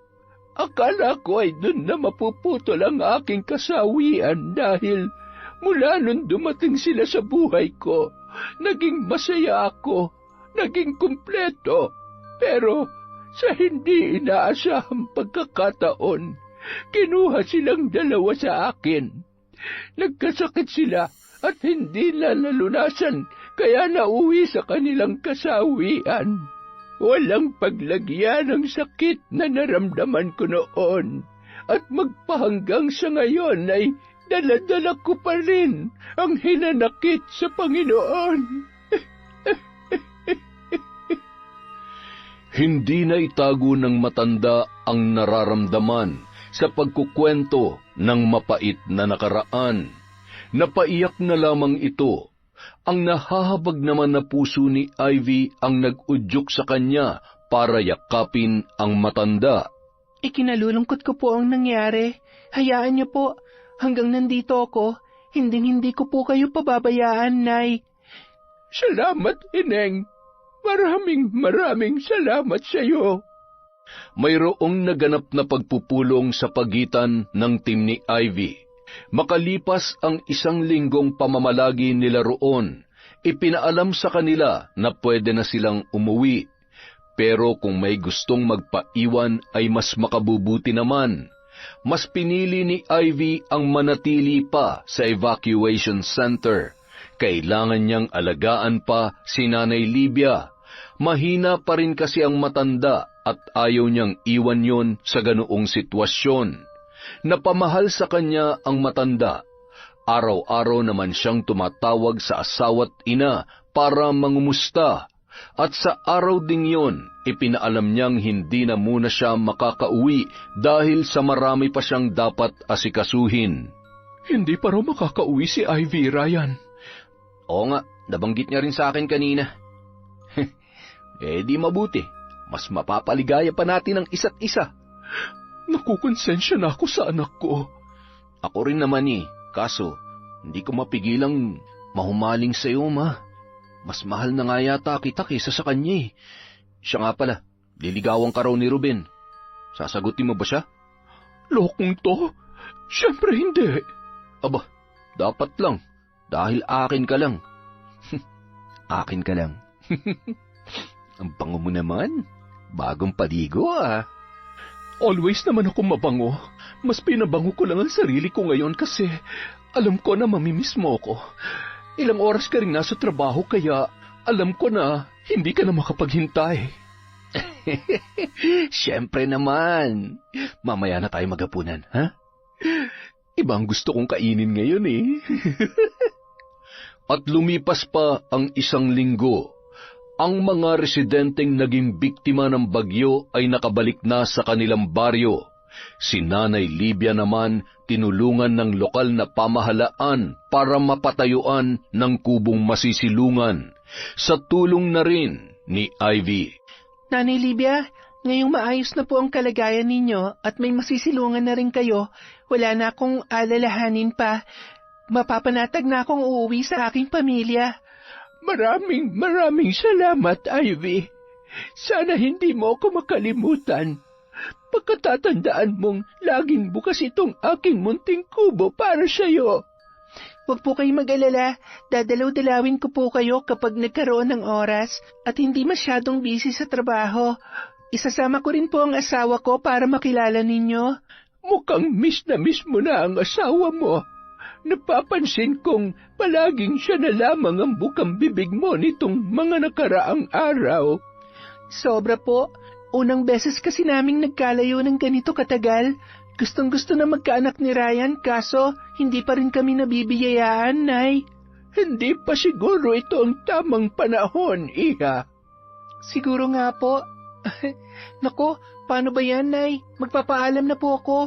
Akala ko ay dun na mapuputol ang aking kasawian dahil mula nung dumating sila sa buhay ko, naging masaya ako, naging kumpleto. Pero Sa hindi inaasahang pagkakataon, kinuha silang dalawa sa akin. Nagkasakit sila at hindi na nalunasan, kaya nauwi sa kanilang kasawian. Walang paglagyan ng sakit na naramdaman ko noon, at magpahanggang sa ngayon ay dala-dala ko pa rin ang hinanakit sa Panginoon. Hindi na itago ng matanda ang nararamdaman sa pagkukwento ng mapait na nakaraan. Napaiyak na lamang ito. Ang nahahabag naman na puso ni Ivy ang nag-udyok sa kanya para yakapin ang matanda. Ikinalulungkot ko po ang nangyari. Hayaan niyo po, hanggang nandito ako, hindi ko po kayo pababayaan, Nay. Salamat, Ineng. Maraming salamat sa iyo. Mayroong naganap na pagpupulong sa pagitan ng team ni Ivy. Makalipas ang 1 linggong pamamalagi nila roon, ipinaalam sa kanila na pwede na silang umuwi. Pero kung may gustong magpaiwan ay mas makabubuti naman. Mas pinili ni Ivy ang manatili pa sa evacuation center. Kailangan niyang alagaan pa si Nanay Libya. Mahina pa rin kasi ang matanda at ayaw niyang iwan yon sa ganoong sitwasyon. Napamahal sa kanya ang matanda. Araw-araw naman siyang tumatawag sa asawa't ina para mangumusta. At sa araw ding yon, ipinaalam niyang hindi na muna siya makakauwi dahil sa marami pa siyang dapat asikasuhin. Hindi pa raw makakauwi si Ivy, Ryan. Oo nga, nabanggit niya rin sa akin kanina. Di mabuti. Mas mapapaligaya pa natin ang isa't isa. Nakukonsensya na ako sa anak ko. Ako rin naman kaso hindi ko mapigilang mahumaling sa iyo, Ma. Mas mahal na nga yata kita kaysa sa kanya. Siya nga pala, liligawan ka raw ni Ruben. Sasagutin mo ba siya? Lokong to? Siyempre hindi. Aba, dapat lang. Dahil akin ka lang. Akin ka lang. Ang bango mo naman. Bagong paligo, Always naman ako mabango. Mas pinabango ko lang ang sarili ko ngayon kasi alam ko na mamimiss mo ako. Ilang oras ka rin nasa trabaho kaya alam ko na hindi ka na makapaghintay. Siyempre naman. Mamaya na tayo maghapunan, ha? Ibang gusto kong kainin ngayon At lumipas pa ang 1 linggo. Ang mga residenteng naging biktima ng bagyo ay nakabalik na sa kanilang baryo. Si Nanay Libya naman tinulungan ng lokal na pamahalaan para mapatayuan ng kubong masisilungan. Sa tulong na rin ni Ivy. Nanay Libya, ngayong maayos na po ang kalagayan ninyo at may masisilungan na rin kayo, wala na akong alalahanin pa. Mapapanatag na akong uuwi sa aking pamilya. Maraming salamat, Ivy. Sana hindi mo ako makalimutan. Pagkatatandaan mong laging bukas itong aking munting kubo para sa'yo. Huwag po kayo mag-alala, dadalaw-dalawin ko po kayo kapag nagkaroon ng oras at hindi masyadong busy sa trabaho. Isasama ko rin po ang asawa ko para makilala ninyo. Mukhang miss mo na ang asawa mo. Napapansin kong palaging siya na lamang ang bukang bibig mo nitong mga nakaraang araw. Sobra po. Unang beses kasi naming nagkalayo ng ganito katagal. Gustong-gusto na magkaanak ni Ryan kaso hindi pa rin kami nabibiyayaan, Nay. Hindi pa siguro ito ang tamang panahon, Iha. Siguro nga po. Naku, paano ba yan, Nay? Magpapaalam na po ako.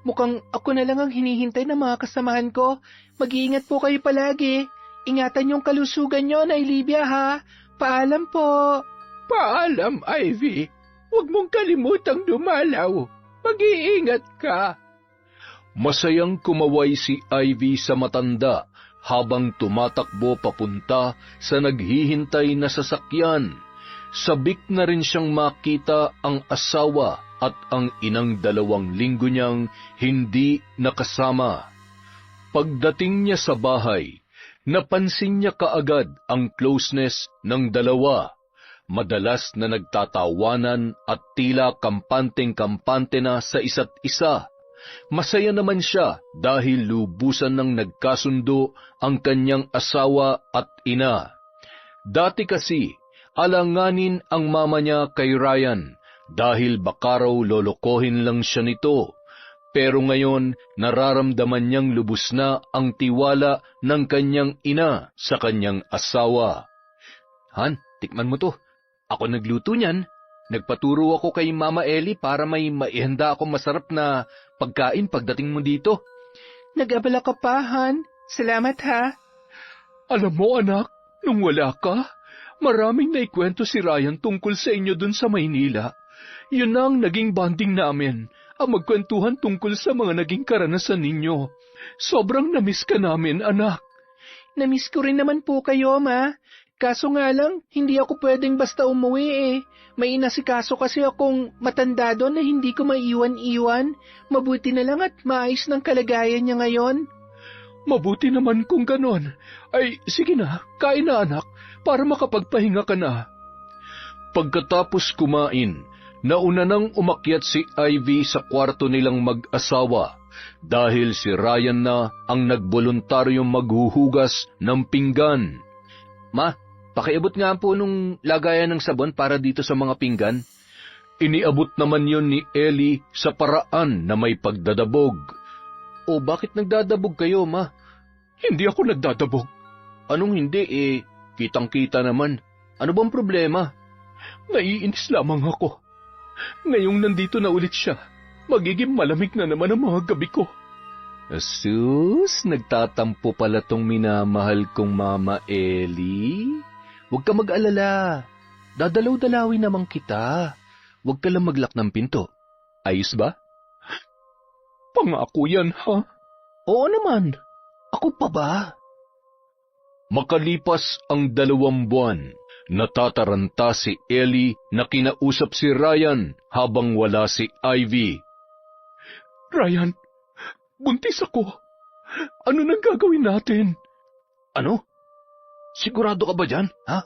Mukhang ako na lang ang hinihintay ng mga kasamahan ko. Mag-iingat po kayo palagi. Ingatan yung kalusugan nyo, Nay Libya, ha? Paalam po. Paalam, Ivy. Huwag mong kalimutang dumalaw. Mag-iingat ka. Masayang kumaway si Ivy sa matanda habang tumatakbo papunta sa naghihintay na sasakyan. Sabik na rin siyang makita ang asawa at ang inang 2 linggo niyang hindi nakasama. Pagdating niya sa bahay, napansin niya kaagad ang closeness ng dalawa. madalas na nagtatawanan at tila kampanteng-kampante na sa isa't isa. Masaya naman siya dahil lubusan ng nagkasundo ang kanyang asawa at ina. Dati kasi, alanganin ang mama niya kay Ryan dahil baka raw lolokohin lang siya nito. Pero ngayon, nararamdaman niyang lubos na ang tiwala ng kanyang ina sa kanyang asawa. Han, tikman mo to. Ako nagluto niyan. Nagpaturo ako kay Mama Ellie para may maihanda akong masarap na pagkain pagdating mo dito. Nag-abala ka pa, Han. Salamat ha. Alam mo anak, nung wala ka, maraming naikwento si Ryan tungkol sa inyo dun sa Maynila. Yun ang naging bonding namin, ang magkwentuhan tungkol sa mga naging karanasan ninyo. Sobrang namiss ka namin, anak. Namiss ko rin naman po kayo, Ma. Kaso nga lang, hindi ako pwedeng basta umuwi eh. May inasikaso kasi akong matanda doon na hindi ko maiwan-iwan. Mabuti na lang at maayos ng kalagayan niya ngayon. Mabuti naman kung ganon. Ay, sige na, kain na anak, para makapagpahinga ka na. Pagkatapos kumain, nauna nang umakyat si Ivy sa kwarto nilang mag-asawa dahil si Ryan na ang nagboluntaryong maghuhugas ng pinggan. Ma, pakiabot nga po nung lagayan ng sabon para dito sa mga pinggan. Iniabot naman yon ni Ellie sa paraan na may pagdadabog. O bakit nagdadabog kayo, Ma? Hindi ako nagdadabog. Anong hindi kitang-kita naman. Ano bang problema? Naiinis lamang ako. Ngayong nandito na ulit siya, magiging malamig na naman ang mga gabi ko. Asus, nagtatampo pala tong minamahal kong Mama Ellie. Huwag ka mag-alala. Dadalaw-dalawin naman kita. Huwag ka lang maglak ng pinto. Ayos ba? Pangako yan, ha? Oo naman. Ako pa ba? Makalipas ang 2 buwan, natataranta si Ellie na kinausap si Ryan habang wala si Ivy. Ryan, buntis ako. Ano nang gagawin natin? Ano? Sigurado ka ba dyan, ha?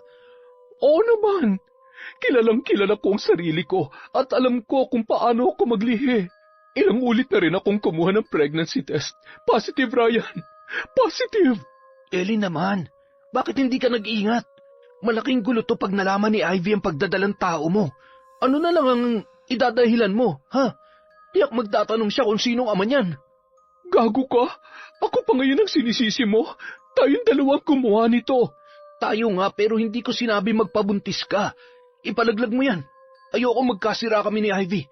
Oo naman. Kilalang-kilala ko ang sarili ko at alam ko kung paano ako maglihi. Ilang ulit na rin akong kumuha ng pregnancy test. Positive, Ryan. Positive. Ellie naman, bakit hindi ka nag-iingat? Malaking gulo to pag nalaman ni Ivy ang pagdadalang tao mo. Ano na lang ang idadahilan mo, ha? Tiyak magtatanong siya kung sinong ama niyan. Gago ka? Ako pa ngayon ang sinisisi mo. Tayong dalawang gumawa nito. Tayo nga pero hindi ko sinabi magpabuntis ka. Ipalaglag mo yan. Ayoko magkasira kami ni Ivy.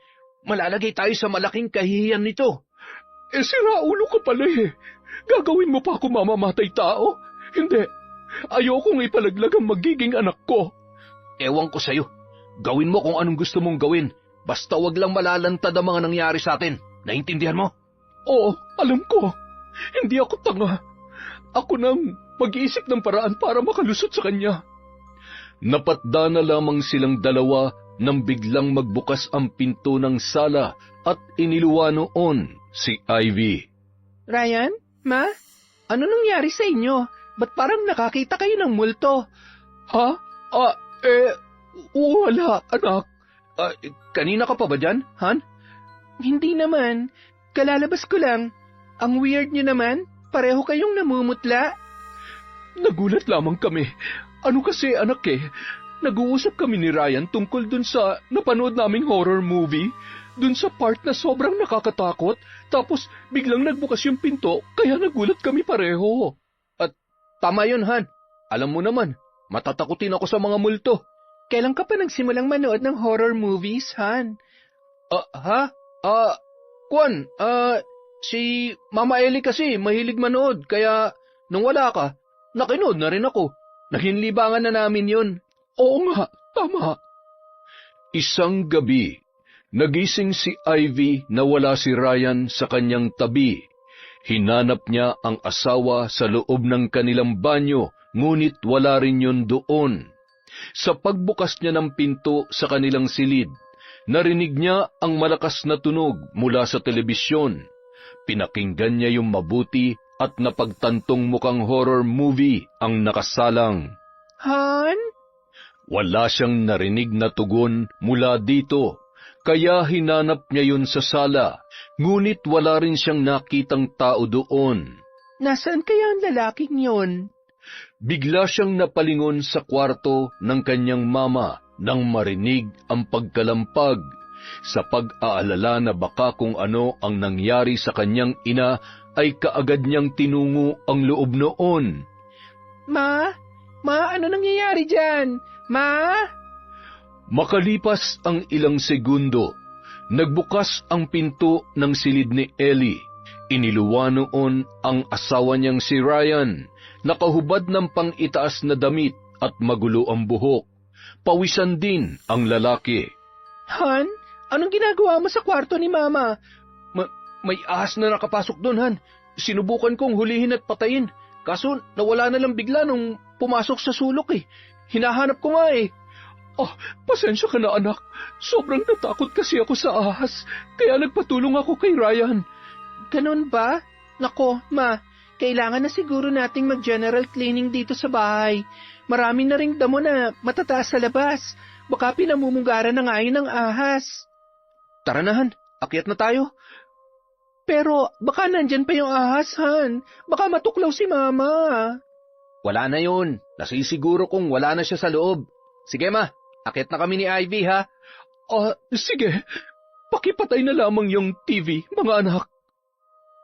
Malalagay tayo sa malaking kahihiyan nito. Sira ulo ka pala eh. Gagawin mo pa ako mamamatay tao? Hindi. Ayokong ipalaglag ang magiging anak ko. Ewan ko sa'yo. Gawin mo kung anong gusto mong gawin. Basta wag lang malalantad ang mga nangyari sa atin. Naintindihan mo? Oo, alam ko. Hindi ako tanga. Ako nang mag-iisip ng paraan para makalusot sa kanya. Napatda na lamang silang dalawa nang biglang magbukas ang pinto ng sala at iniluwa noon si Ivy. Ryan, Ma, ano nangyari sa inyo? Ba't parang nakakita kayo ng multo? Ha? Wala, anak. Kanina ka pa ba dyan, Han? Hindi naman. Kalalabas ko lang. Ang weird nyo naman. Pareho kayong namumutla. Nagulat lamang kami. Ano kasi, anak nag-uusap kami ni Ryan tungkol dun sa napanood naming horror movie. Dun sa part na sobrang nakakatakot. Tapos biglang nagbukas yung pinto, kaya nagulat kami pareho. At tama yun, Han. Alam mo naman, matatakutin ako sa mga multo. Kailan ka pa nagsimulang manood ng horror movies, Han? Si Mama Ellie kasi mahilig manood, kaya nung wala ka, nakinood na rin ako. Naging libangan na namin yun. Oo nga, tama. Isang gabi, nagising si Ivy na wala si Ryan sa kanyang tabi. Hinanap niya ang asawa sa loob ng kanilang banyo, ngunit wala rin yun doon. Sa pagbukas niya ng pinto sa kanilang silid, narinig niya ang malakas na tunog mula sa telebisyon. Pinakinggan niya yung mabuti at napagtantong mukhang horror movie ang nakasalang. Han? Wala siyang narinig na tugon mula dito, kaya hinanap niya yun sa sala, ngunit wala rin siyang nakitang tao doon. Nasaan kaya ang lalaking yon? Bigla siyang napalingon sa kwarto ng kanyang mama nang marinig ang pagkalampag. Sa pag-aalala na baka kung ano ang nangyari sa kanyang ina, ay kaagad niyang tinungo ang loob noon. Ma? Ma, ano nangyayari dyan? Ma? Makalipas ang ilang segundo, nagbukas ang pinto ng silid ni Ellie. Iniluwa noon ang asawa niyang si Ryan, nakahubad ng pang-itaas na damit at magulo ang buhok. Pawisan din ang lalaki. Han, anong ginagawa mo sa kwarto ni Mama? May ahas na nakapasok doon, Han. Sinubukan kong hulihin at patayin. Kaso nawala na lang bigla nung pumasok sa sulok eh. Hinahanap ko nga eh. Pasensya ka na anak. Sobrang natakot kasi ako sa ahas. Kaya nagpatulong ako kay Ryan. Ganun ba? Nako, Ma, kailangan na siguro nating mag-general cleaning dito sa bahay. Marami na ring damo na matataas sa labas. Baka pinamumugaran na nga yun ng ahas. Tara na, Han. Akyat na tayo. Pero baka nandyan pa yung ahas, Han. Baka matuklaw si Mama. Wala na yun. Nasisiguro kung wala na siya sa loob. Sige, Ma. Akyat na kami ni Ivy, ha? Sige. Pakipatay na lamang yung TV, mga anak.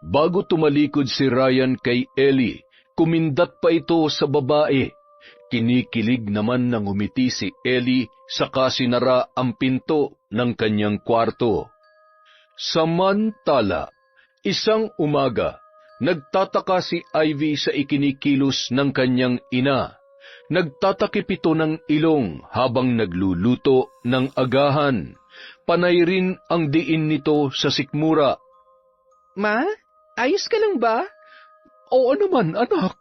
Bago tumalikod si Ryan kay Ellie, kumindat pa ito sa babae. Kinikilig naman ng umiti si Ellie saka sinara ang pinto ng kanyang kwarto. Samantala, isang umaga, nagtataka si Ivy sa ikinikilos ng kanyang ina. Nagtatakip ito ng ilong habang nagluluto ng agahan. Panay rin ang diin nito sa sikmura. Ma, ayos ka lang ba? Oo naman, anak.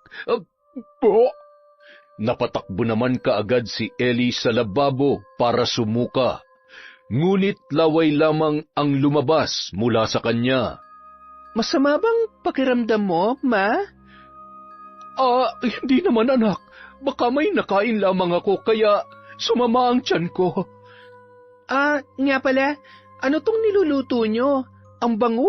Po. Napatakbo naman kaagad si Ellie sa lababo para sumuka. Ngunit laway lamang ang lumabas mula sa kanya. Masama bang pakiramdam mo, Ma? Hindi naman anak. Baka may nakain lamang ako kaya sumama ang tiyan ko. Nga pala, ano tong niluluto nyo? Ang bango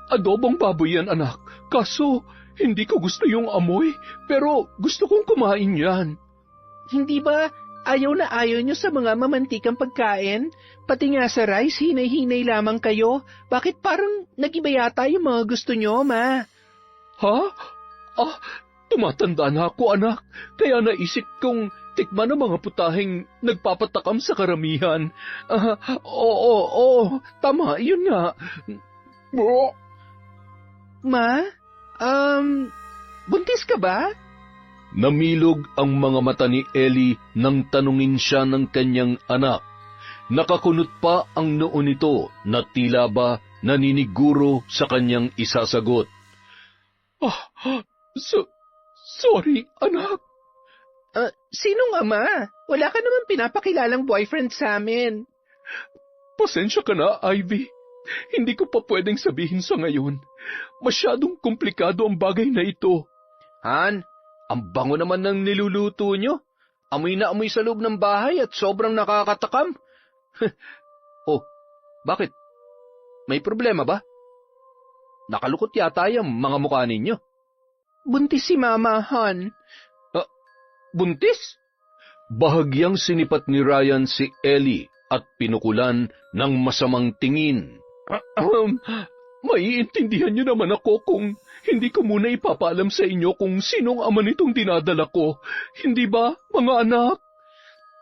Adobong baboy yan anak. Kaso hindi ko gusto yung amoy pero gusto kong kumain yan. Hindi ba ayaw na ayaw nyo sa mga mamantikang pagkain? Pati nga sa rice, hinay-hinay lamang kayo. Bakit parang nag-iba yata yung mga gusto nyo, Ma? Ha? Tumatanda na ako, anak. Kaya naisip kong tikman ang mga putahing nagpapatakam sa karamihan. Oo, tama, yun nga. Ma? Buntis ka ba? Namilog ang mga mata ni Ellie nang tanungin siya ng kanyang anak. Nakakunot pa ang noo nito na tila ba naniniguro sa kanyang isasagot. Sorry, anak. Sinong ama? Wala ka naman pinapakilalang boyfriend sa amin. Pasensya ka na, Ivy. Hindi ko pa pwedeng sabihin sa ngayon. Masyadong komplikado ang bagay na ito. Han, ang bango naman ng niluluto nyo. Amoy na amoy sa loob ng bahay at sobrang nakakatakam. Bakit? May problema ba? Nakalukot yata yung mga mukha ninyo. Buntis si Mama, Han. Buntis? Bahagyang sinipat ni Ryan si Ellie at pinukulan ng masamang tingin. Maiintindihan niyo naman ako kung hindi ko muna ipapaalam sa inyo kung sinong ama nitong dinadala ko. Hindi ba, mga anak?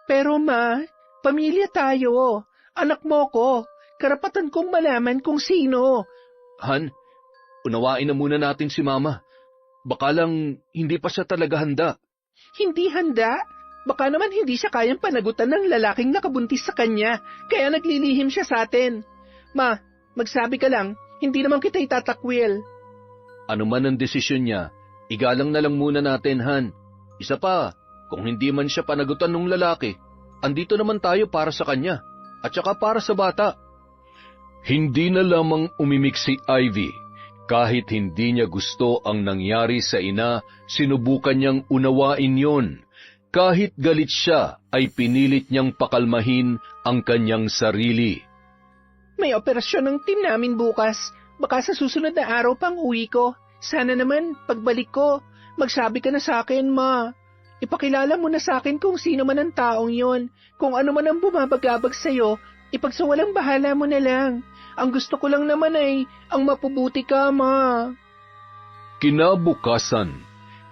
Pero Ma, pamilya tayo. Anak mo ko. Karapatan kong malaman kung sino. Han, unawain na muna natin si Mama. Baka lang hindi pa siya talaga handa. Hindi handa? Baka naman hindi siya kayang panagutan ng lalaking nakabuntis sa kanya, kaya naglilihim siya sa atin. Ma, magsabi ka lang, hindi naman kita itatakwil. Ano man ang desisyon niya, igalang na lang muna natin, Han. Isa pa, kung hindi man siya panagutan ng lalaki, andito naman tayo para sa kanya, at saka para sa bata. Hindi na lamang umimik si Ivy. Kahit hindi niya gusto ang nangyari sa ina, sinubukan niyang unawain yon. Kahit galit siya, ay pinilit niyang pakalmahin ang kanyang sarili. May operasyon ng team namin bukas. Baka sa susunod na araw pang uwi ko. Sana naman, pagbalik ko, magsabi ka na sa akin, Ma. Ipakilala mo na sa akin kung sino man ang taong yon. Kung ano man ang bumabagabag sa'yo, ipagsawalang bahala mo na lang. Ang gusto ko lang naman ay, ang mapubuti ka, Ma. Kinabukasan,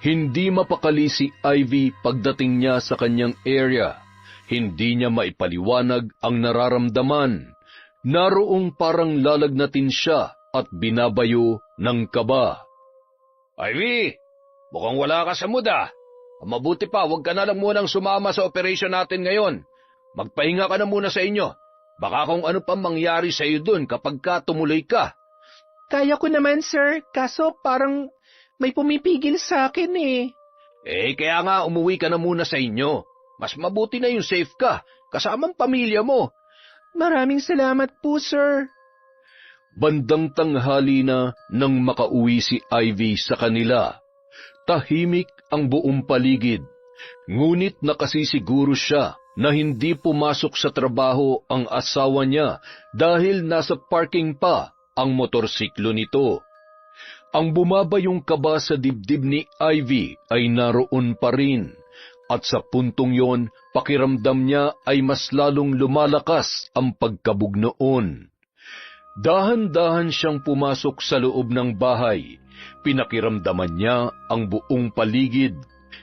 hindi mapakali si Ivy pagdating niya sa kanyang area. Hindi niya maipaliwanag ang nararamdaman. Naroong parang lalagnatin siya at binabayo ng kaba. Ivy, mukhang wala ka sa mood ah. Mabuti pa, huwag ka na lang munang sumama sa operation natin ngayon. Magpahinga ka na muna sa inyo. Baka kung ano pang mangyari sa iyo dun kapag ka tumuloy ka. Kaya ko naman, sir. Kaso parang may pumipigil sa akin eh. Kaya nga umuwi ka na muna sa inyo. Mas mabuti na yung safe ka, kasamang pamilya mo. Maraming salamat po, sir. Bandang tanghali na nang makauwi si Ivy sa kanila. Tahimik ang buong paligid. Ngunit nakasisiguro siya na hindi pumasok sa trabaho ang asawa niya dahil nasa parking pa ang motorsiklo nito. Ang bumabayong kaba sa dibdib ni Ivy ay naroon pa rin, at sa puntong yon, pakiramdam niya ay mas lalong lumalakas ang pagkabog noon. Dahan-dahan siyang pumasok sa loob ng bahay. Pinakiramdaman niya ang buong paligid.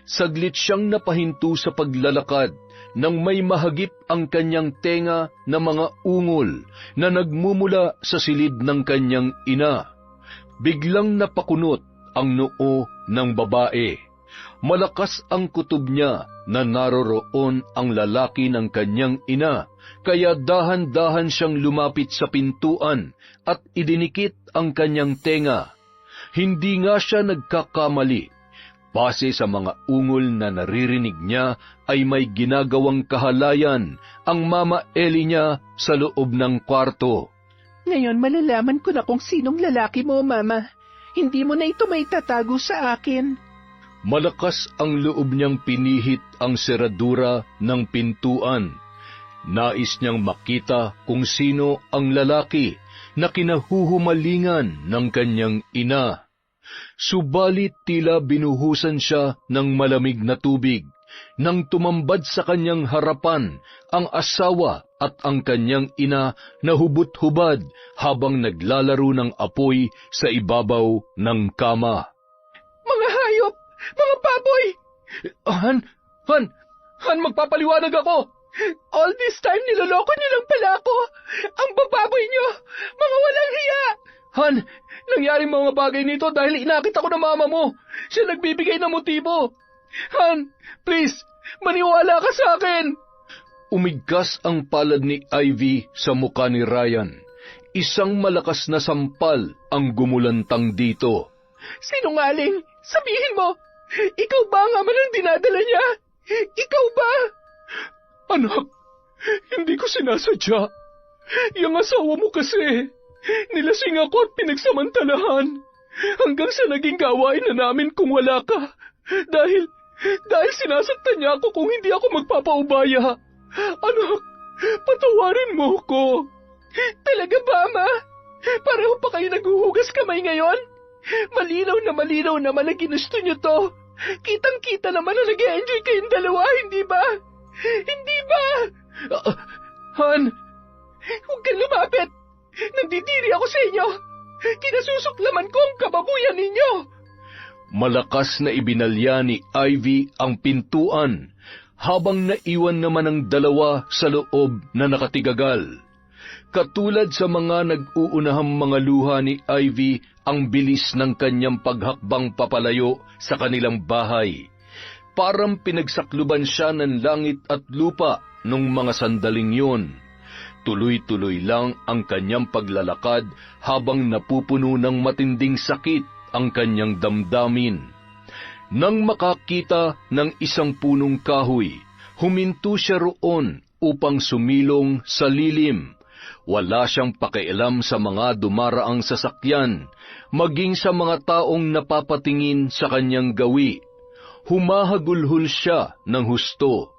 Saglit siyang napahinto sa paglalakad nang may mahagip ang kanyang tenga na mga ungol na nagmumula sa silid ng kanyang ina. Biglang napakunot ang noo ng babae. Malakas ang kutob niya na naroroon ang lalaki ng kanyang ina, kaya dahan-dahan siyang lumapit sa pintuan at idinikit ang kanyang tenga. Hindi nga siya nagkakamali. Base sa mga ungol na naririnig niya ay may ginagawang kahalayan ang Mama Ellie niya sa loob ng kwarto. Ngayon malalaman ko na kung sinong lalaki mo, Mama. Hindi mo na ito may tatago sa akin. Malakas ang loob niyang pinihit ang seradura ng pintuan. Nais niyang makita kung sino ang lalaki na kinahuhumalingan ng kanyang ina. Subalit tila binuhusan siya ng malamig na tubig nang tumambad sa kanyang harapan ang asawa at ang kanyang ina na hubot-hubad habang naglalaro ng apoy sa ibabaw ng kama. Mga hayop! Mga baboy! Han, magpapaliwanag ako! All this time niloloko niyo lang pala ako! Ang bababoy niyo! Mga walang hiya! Han, nangyari mga bagay nito dahil inakit ako ng mama mo. Siya nagbibigay ng motibo. Han, please, maniwala ka sa akin! Umigkas ang palad ni Ivy sa mukha ni Ryan. Isang malakas na sampal ang gumulantang dito. Sinungaling! Sabihin mo! Ikaw ba ang ama ng dinadala niya? Ikaw ba? Anak, hindi ko sinasadya. Yung asawa mo kasi, nilasing ako at pinagsamantalahan. Hanggang sa naging gawain na namin kung wala ka. Dahil sinasaktan niya ako kung hindi ako magpapaubaya. Anak, patawarin mo ko. Talaga ba, Ama? Pareho pa kayo naghuhugas kamay ngayon? Malinaw naman na ginusto niyo to. Kitang-kita naman na nag-e-enjoy kayong dalawa, hindi ba? Hindi ba? Han! Huwag kang lumapit! Nandidiri ako sa inyo! Kinasusuklaman ko ang kababuyan ninyo! Malakas na ibinalya ni Ivy ang pintuan, habang naiwan naman ang dalawa sa loob na nakatigagal. Katulad sa mga nag-uunahang mga luha ni Ivy, ang bilis ng kanyang paghakbang papalayo sa kanilang bahay. Parang pinagsakluban siya ng langit at lupa nung mga sandaling yun. Tuloy-tuloy lang ang kanyang paglalakad habang napupuno ng matinding sakit ang kanyang damdamin. Nang makakita ng isang punong kahoy, huminto siya roon upang sumilong sa lilim. Wala siyang pakialam sa mga dumaraang sasakyan, maging sa mga taong napapatingin sa kanyang gawi. Humahagulhol siya ng husto,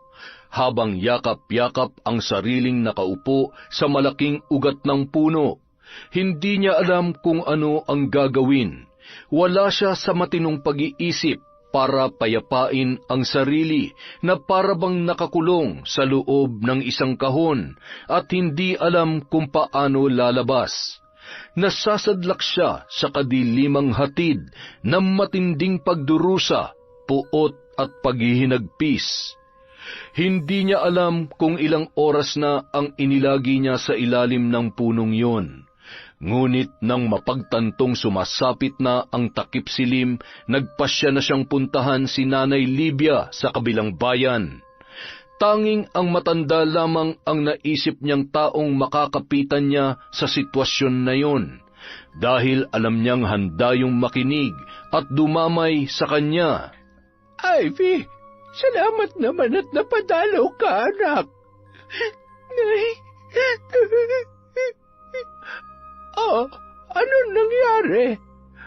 habang yakap-yakap ang sariling nakaupo sa malaking ugat ng puno. Hindi niya alam kung ano ang gagawin. Wala siya sa matinong pag-iisip para payapain ang sarili na parabang nakakulong sa loob ng isang kahon at hindi alam kung paano lalabas. Nasasadlak siya sa kadilimang hatid ng matinding pagdurusa, puot at paghihinagpis. Hindi niya alam kung ilang oras na ang inilagi niya sa ilalim ng punong yun. Ngunit nang mapagtantong sumasapit na ang takip silim, nagpasya na siyang puntahan si Nanay Libia sa kabilang bayan. Tanging ang matanda lamang ang naisip niyang taong makakapitan niya sa sitwasyon na yun, dahil alam niyang handa yung makinig at dumamay sa kanya. Ivy, salamat naman at napadalaw ka, anak. Nay! Oh, anong nangyari?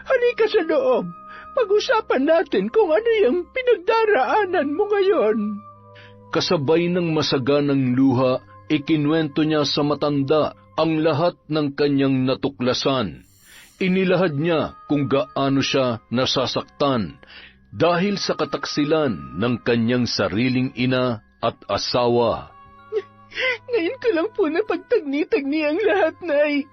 Halika sa loob. Pag-usapan natin kung ano yung pinagdaraanan mo ngayon. Kasabay ng masaganang luha, ikinwento niya sa matanda ang lahat ng kanyang natuklasan. Inilahad niya kung gaano siya nasasaktan dahil sa kataksilan ng kanyang sariling ina at asawa. Ngayon ko lang po napagtagni-tagni ang lahat, Nay.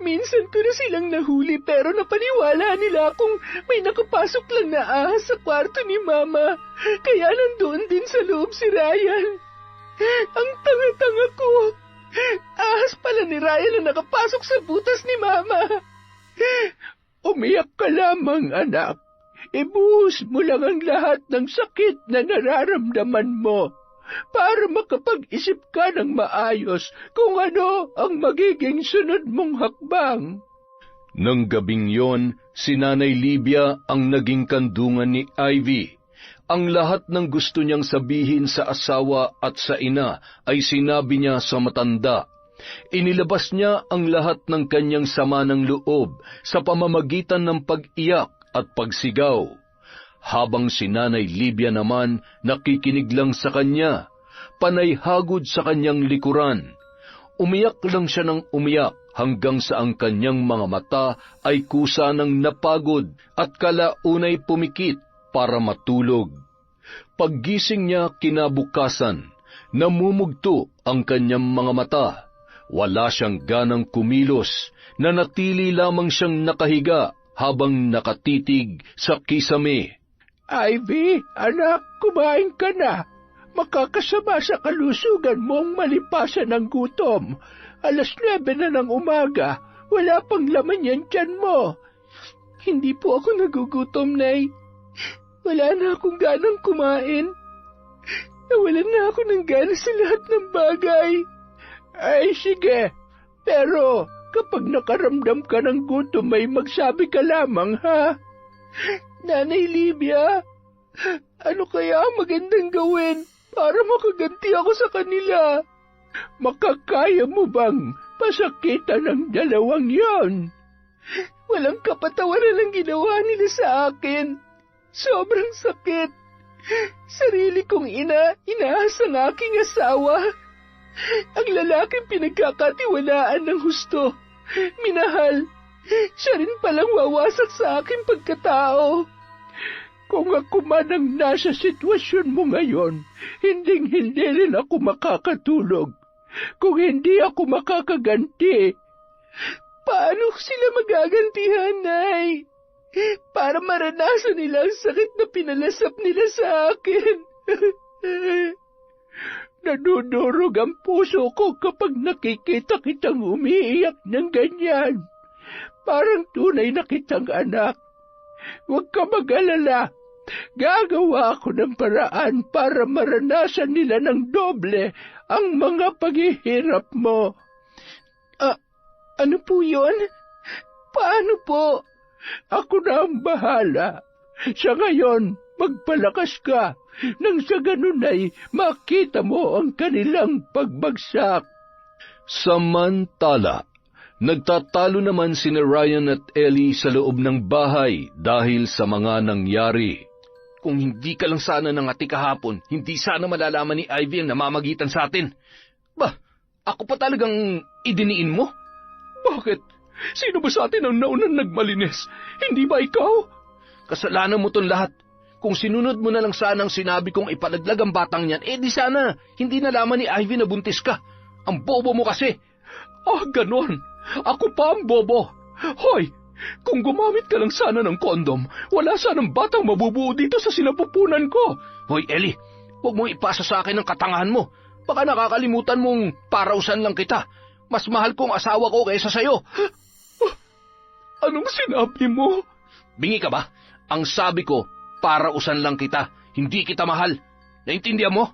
Minsan ko na silang nahuli pero napaniwala nila akong may nakapasok lang na ahas sa kwarto ni Mama. Kaya nandoon din sa loob si Ryan. Ang tanga-tanga ko. Ahas pala ni Ryan na nakapasok sa butas ni Mama. Umiyak ka lamang, anak. Ibuhos mo lang ang lahat ng sakit na nararamdaman mo para makapag-isip ka ng maayos kung ano ang magiging sunod mong hakbang. Nang gabing yon, si Nanay Libia ang naging kandungan ni Ivy. Ang lahat ng gusto niyang sabihin sa asawa at sa ina ay sinabi niya sa matanda. Inilabas niya ang lahat ng kanyang sama ng loob sa pamamagitan ng pag-iyak at pagsigaw. Habang si Nanay Libia naman nakikinig lang sa kanya, panay hagod sa kanyang likuran. Umiyak lang siya ng umiyak hanggang sa ang kanyang mga mata ay kusa ng napagod at kalaunay pumikit para matulog. Paggising niya kinabukasan, namumugto ang kanyang mga mata. Wala siyang ganang kumilos, nanatili lamang siyang nakahiga habang nakatitig sa kisame. Ivy, anak, kumain ka na. Makakasama sa kalusugan mong malipasan ng gutom. 9:00 na ng umaga, wala pang laman yan tiyan mo. Hindi po ako nagugutom, Nay. Wala na akong ganang kumain. Nawalan na ako ng gana sa lahat ng bagay. Ay, sige. Pero kapag nakaramdam ka ng gutom, may magsabi ka lamang, ha? Nanay Libia, ano kaya ang magandang gawin para makaganti ako sa kanila? Makakaya mo bang pasakitan ng dalawang yon? Walang kapatawaran ang ginawa nila sa akin. Sobrang sakit. Sarili kong inaahas ang aking asawa. Ang lalaking pinagkakatiwalaan ng husto, minahal. Siya rin palang wawasak sa aking pagkatao. Kung ako man ang nasa sitwasyon mo ngayon, hinding-hindi rin ako makakatulog. Kung hindi ako makakaganti, paano sila magagantihan, Nay? Para maranasan nila ang sakit na pinalasap nila sa akin. Nadudurog ang puso ko kapag nakikita kitang umiiyak ng ganyan. Parang tunay na kitang anak. Huwag ka mag-alala. Gagawa ako ng paraan para maranasan nila ng doble ang mga paghihirap mo. Ano po yun? Paano po? Ako na ang bahala. Sa ngayon, magpalakas ka nang sa ganun ay makita mo ang kanilang pagbagsak. Samantala, nagtatalo naman sina Ryan at Ellie sa loob ng bahay dahil sa mga nangyari. Kung hindi ka lang sana nangati kahapon, hindi sana malalaman ni Ivy ang namamagitan sa atin. Ako pa talagang idiniin mo? Bakit? Sino ba sa atin ang naunang nagmalinis? Hindi ba ikaw? Kasalanan mo ton lahat. Kung sinunod mo na lang sana ang sinabi kong ipalaglag ang batang niyan, di sana hindi nalaman ni Ivy na buntis ka. Ang bobo mo kasi. Ganon. Ako pa ang bobo. Hoy, kung gumamit ka lang sana ng kondom, wala sanang batang mabubuo dito sa sinapupunan ko. Hoy, Ellie, huwag mong ipasa sa akin ang katangahan mo. Baka nakakalimutan mong parausan lang kita. Mas mahal kong asawa ko kaysa sayo. Anong sinabi mo? Bingi ka ba? Ang sabi ko, parausan lang kita. Hindi kita mahal. Naintindihan mo?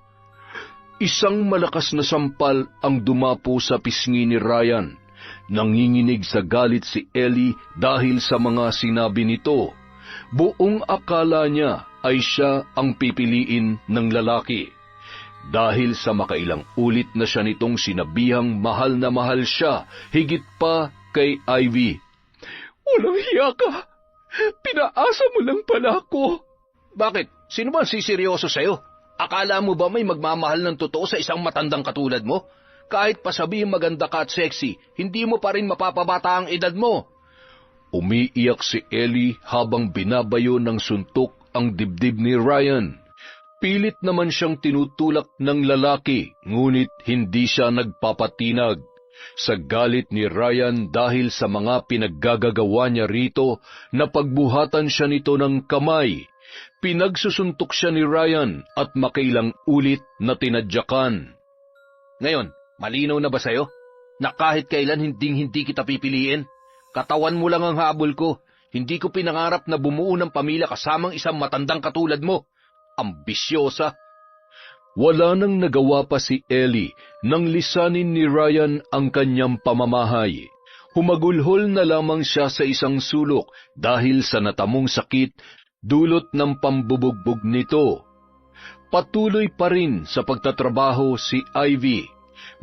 Isang malakas na sampal ang dumapo sa pisngi ni Ryan. Nanginginig sa galit si Ellie dahil sa mga sinabi nito. Buong akala niya ay siya ang pipiliin ng lalaki. Dahil sa makailang ulit na siya nitong sinabihang mahal na mahal siya, higit pa kay Ivy. Walang hiya ka! Pinaasa mo lang pala ako. Bakit? Sino ba ang siseryoso sa'yo? Akala mo ba may magmamahal ng totoo sa isang matandang katulad mo? Kahit pa sabihin maganda ka at sexy, hindi mo pa rin mapapabata ang edad mo. Umiiyak si Ellie habang binabayo ng suntok ang dibdib ni Ryan. Pilit naman siyang tinutulak ng lalaki, ngunit hindi siya nagpapatinag. Sa galit ni Ryan dahil sa mga pinaggagawa niya rito, napagbuhatan siya nito ng kamay. Pinagsusuntok siya ni Ryan at makailang ulit na tinadyakan. Ngayon, malinaw na ba sa'yo? Na kahit kailan hindi kita pipiliin? Katawan mo lang ang habol ko. Hindi ko pinangarap na bumuo ng pamilya kasamang isang matandang katulad mo. Ambisyosa. Wala nang nagawa pa si Ellie nang lisanin ni Ryan ang kanyang pamamahay. Humagulhol na lamang siya sa isang sulok dahil sa natamong sakit dulot ng pambubugbog nito. Patuloy pa rin sa pagtatrabaho si Ivy.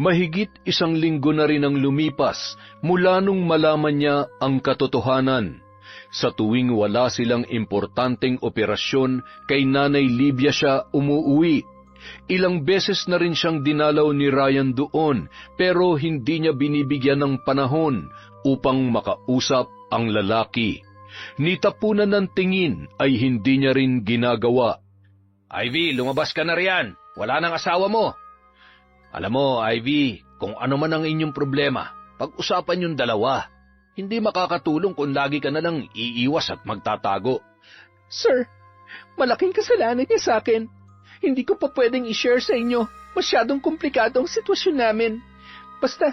Mahigit 1 linggo na rin ang lumipas mula nung malaman niya ang katotohanan. Sa tuwing wala silang importanteng operasyon, kay Nanay Libya siya umuwi. Ilang beses na rin siyang dinalaw ni Ryan doon, pero hindi niya binibigyan ng panahon upang makausap ang lalaki. Nitapunan ng tingin ay hindi niya rin ginagawa. Ivy, lumabas ka na riyan. Wala nang asawa mo. Alam mo, Ivy, kung ano man ang inyong problema, pag-usapan yung dalawa. Hindi makakatulong kung lagi ka na lang iiwas at magtatago. Sir, malaking kasalanan niya sa akin. Hindi ko pa pwedeng i-share sa inyo. Masyadong komplikado ang sitwasyon namin. Basta,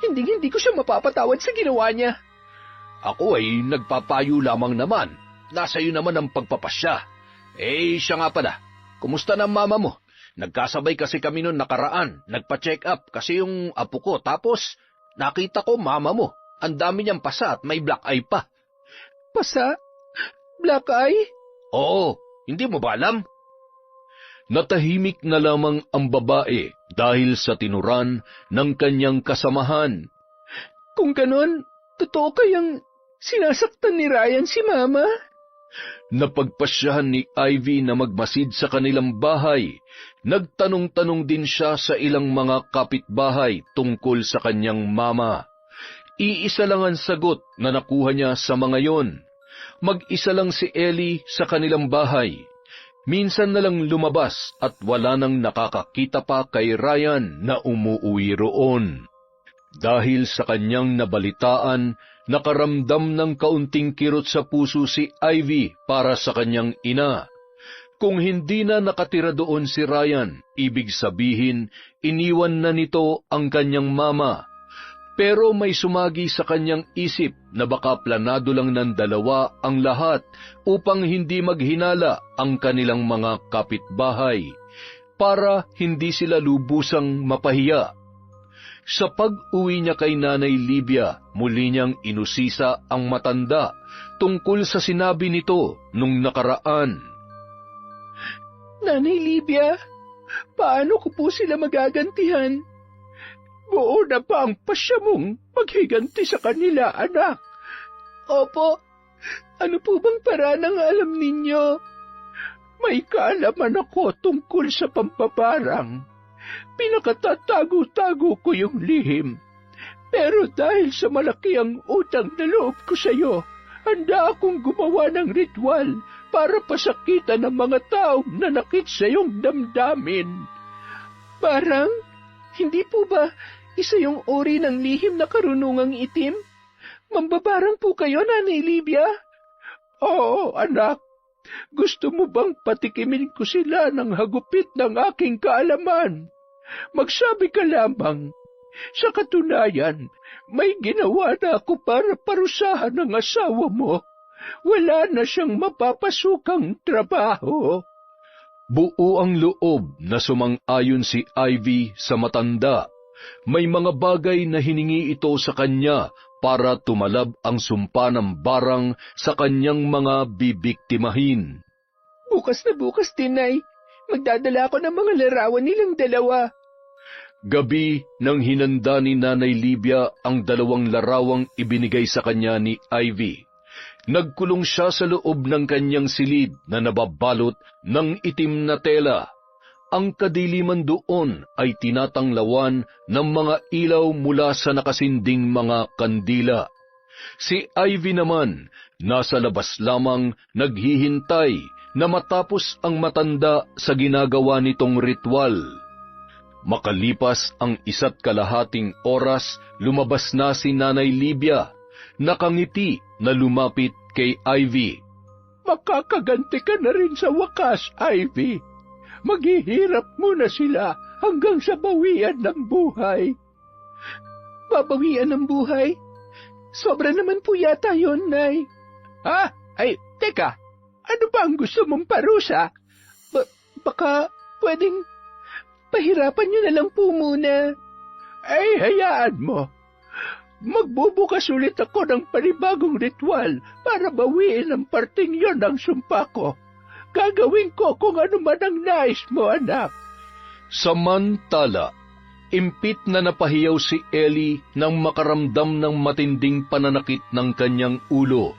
hindi ko siya mapapatawad sa ginawa niya. Ako ay nagpapayo lamang naman. Nasa iyo naman ang pagpapasya. Siya nga pala. Kumusta na ang mama mo? Nagkasabay kasi kami noon nakaraan. Nagpa-check up kasi yung apo ko. Tapos, nakita ko mama mo. Ang dami niyang pasa at may black eye pa. Pasa? Black eye? Oo, hindi mo ba alam? Natahimik na lamang ang babae dahil sa tinuran ng kanyang kasamahan. Kung ganon, totoo kayang sinasaktan ni Ryan si Mama? Napagpasyahan ni Ivy na magmasid sa kanilang bahay. Nagtanong-tanong din siya sa ilang mga kapitbahay tungkol sa kanyang mama. Iisa lang ang sagot na nakuha niya sa mga yon. Mag-isa lang si Ellie sa kanilang bahay. Minsan na lang lumabas at wala nang nakakakita pa kay Ryan na umuuwi roon. Dahil sa kanyang nabalitaan, nakaramdam ng kaunting kirot sa puso si Ivy para sa kanyang ina. Kung hindi na nakatira doon si Ryan, ibig sabihin, iniwan na nito ang kanyang mama. Pero may sumagi sa kanyang isip na baka planado lang ng dalawa ang lahat upang hindi maghinala ang kanilang mga kapitbahay, para hindi sila lubusang mapahiya. Sa pag-uwi niya kay Nanay Libya, muli niyang inusisa ang matanda tungkol sa sinabi nito nung nakaraan. Nanay Libya, paano ko po sila magagantihan? Buo na pa ang pasya mong maghiganti sa kanila, anak. Opo. Ano po bang paraan ang alam ninyo? May kaalaman ako tungkol sa pambabarang. Pinakatatago-tago ko yung lihim. Pero dahil sa malaki ang utang na loob ko sa iyo, handa akong gumawa ng ritual para pasakitan ng mga taong nanakit sa iyong damdamin. Barang, hindi po ba isa yung uri ng lihim na karunungang itim? Mambabarang po kayo, Nanay Livia? Oo, anak. Gusto mo bang patikimin ko sila ng hagupit ng aking kaalaman? Magsabi ka lamang. Sa katunayan, may ginawa na ako para parusahan ng asawa mo. Wala na siyang mapapasukang trabaho. Buo ang loob na sumang-ayon si Ivy sa matanda. May mga bagay na hiningi ito sa kanya para tumalab ang sumpa ng barang sa kanyang mga bibiktimahin. Bukas na bukas, Tinay. Magdadala ako ng mga larawan nilang dalawa. Gabi nang hinanda ni Nanay Livia ang 2 larawang ibinigay sa kanya ni Ivy. Nagkulong siya sa loob ng kanyang silid na nababalot ng itim na tela. Ang kadiliman doon ay tinatanglawan ng mga ilaw mula sa nakasinding mga kandila. Si Ivy naman, nasa labas lamang naghihintay na matapos ang matanda sa ginagawa nitong ritual. Makalipas ang 1.5 oras, lumabas na si Nanay Livia, nakangiti na lumapit kay Ivy. Makakaganti ka na rin sa wakas, Ivy. Maghihirap muna sila hanggang sa bawian ng buhay. Babawian ng buhay? Sobra naman po yata yun, Nay. Ha? Ay, teka. Ano ba ang gusto mong parusa? Baka pwedeng pahirapan nyo na lang po muna. Ay, hayaan mo. Magbubukas ulit ako ng panibagong ritual para bawiin ang parting yon ng sumpa ko. Gagawin ko kung ano man ang nais mo, anak. Samantala, impit na napahiyaw si Ellie nang makaramdam ng matinding pananakit ng kanyang ulo.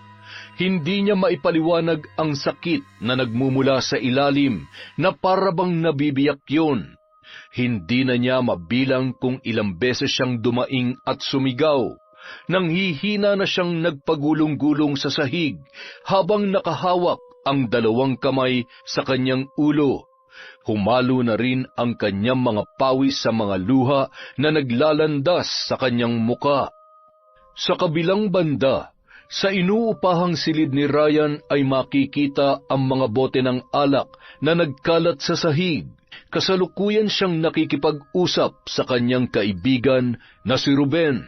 Hindi niya maipaliwanag ang sakit na nagmumula sa ilalim na parabang nabibiyak yun. Hindi na niya mabilang kung ilang beses siyang dumaing at sumigaw. Nang hihina na siyang nagpagulong-gulong sa sahig habang nakahawak ang 2 kamay sa kanyang ulo. Humalo na rin ang kanyang mga pawis sa mga luha na naglalandas sa kanyang muka. Sa kabilang banda, sa inuupahang silid ni Ryan ay makikita ang mga bote ng alak na nagkalat sa sahig. Kasalukuyan siyang nakikipag-usap sa kanyang kaibigan na si Ruben.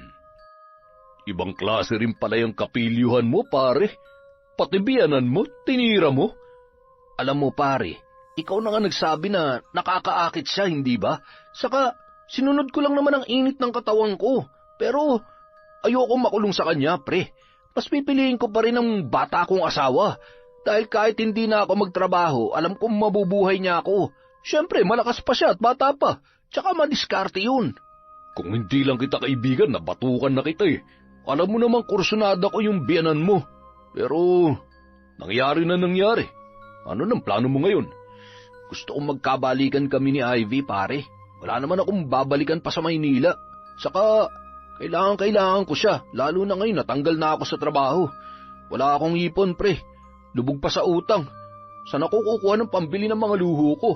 Ibang klase rin pala yung kapilyuhan mo, pare. Pati biyanan mo, tinira mo. Alam mo, pare, ikaw na nga nagsabi na nakakaakit siya, hindi ba? Saka, sinunod ko lang naman ang init ng katawan ko. Pero, ayoko makulong sa kanya, pre. Mas pipiliin ko pa rin ang bata kong asawa. Dahil kahit hindi na ako magtrabaho, alam kong mabubuhay niya ako. Siyempre, malakas pa siya at bata pa. Tsaka madiskarte yun. Kung hindi lang kita kaibigan, nabatukan na kita eh. Alam mo namang kursunada ko yung biyanan mo. Pero, nangyari na nangyari. Ano nang plano mo ngayon? Gusto kong magkabalikan kami ni Ivy, pare. Wala naman akong babalikan pa sa Maynila. Saka, kailangan ko siya. Lalo na ngayon, natanggal na ako sa trabaho. Wala akong ipon, pre. Lubog pa sa utang. Saan ako kukuha ng pambili ng mga luho ko?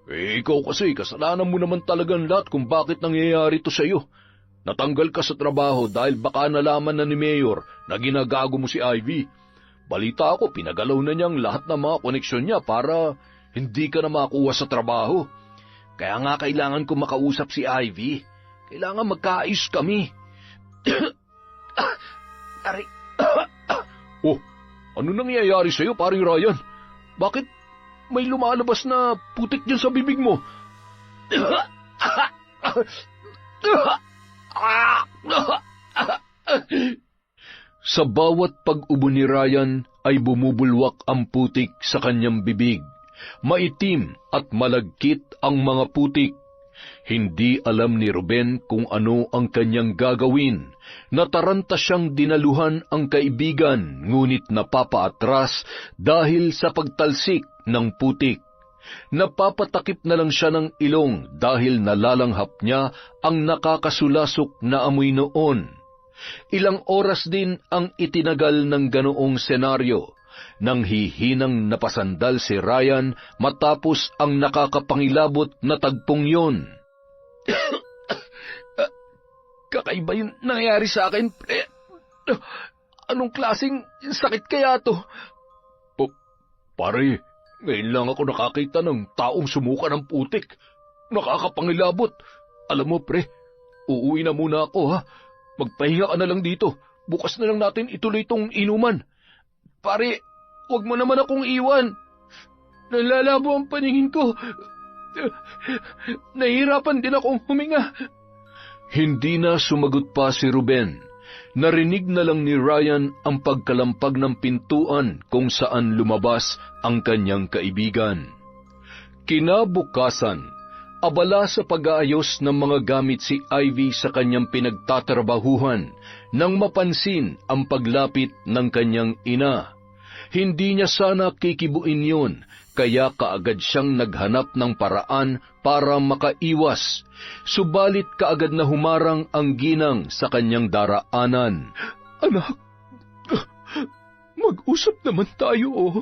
Ikaw kasi, kasalanan mo naman talagang lahat kung bakit nangyayari to sa'yo. Natanggal ka sa trabaho dahil baka nalaman na ni Mayor na ginagago mo si Ivy. Balita ako, pinagalaw na niyang lahat ng mga koneksyon niya para hindi ka na makuha sa trabaho. Kaya nga kailangan ko makausap si Ivy. Kailangan magkaayos kami. Ari. Oh, ano nangyayari sa'yo, paring Ryan? Bakit may lumalabas na putik dyan sa bibig mo? Sa bawat pag-ubo ni Ryan ay bumubulwak ang putik sa kanyang bibig. Maitim at malagkit ang mga putik. Hindi alam ni Ruben kung ano ang kanyang gagawin. Nataranta siyang dinaluhan ang kaibigan, ngunit napapaatras dahil sa pagtalsik ng putik. Napapatakip na lang siya ng ilong dahil nalalanghap niya ang nakakasulasok na amoy noon. Ilang oras din ang itinagal ng ganoong senaryo nang hihinang napasandal si Ryan matapos ang nakakapangilabot na tagpong yun. Kakaiba yung nangyayari sa akin, pre. Anong klaseng sakit kaya to? Pare, ngayon lang ako nakakita ng taong sumuka ng putik. Nakakapangilabot. Alam mo, pre, uuwi na muna ako, ha? Magpahinga ka na lang dito. Bukas na lang natin ituloy tong inuman. Pare, huwag mo naman akong iwan. Nalalabo ang paningin ko. Nahihirapan din akong huminga. Hindi na sumagot pa si Ruben. Narinig na lang ni Ryan ang pagkalampag ng pintuan kung saan lumabas ang kanyang kaibigan. Kinabukasan, abala sa pag-aayos ng mga gamit si Ivy sa kanyang pinagtatrabahuhan nang mapansin ang paglapit ng kanyang ina. Hindi niya sana kikibuin yun, kaya kaagad siyang naghanap ng paraan para makaiwas. Subalit kaagad na humarang ang ginang sa kanyang daraanan. Anak, mag-usap naman tayo, oh.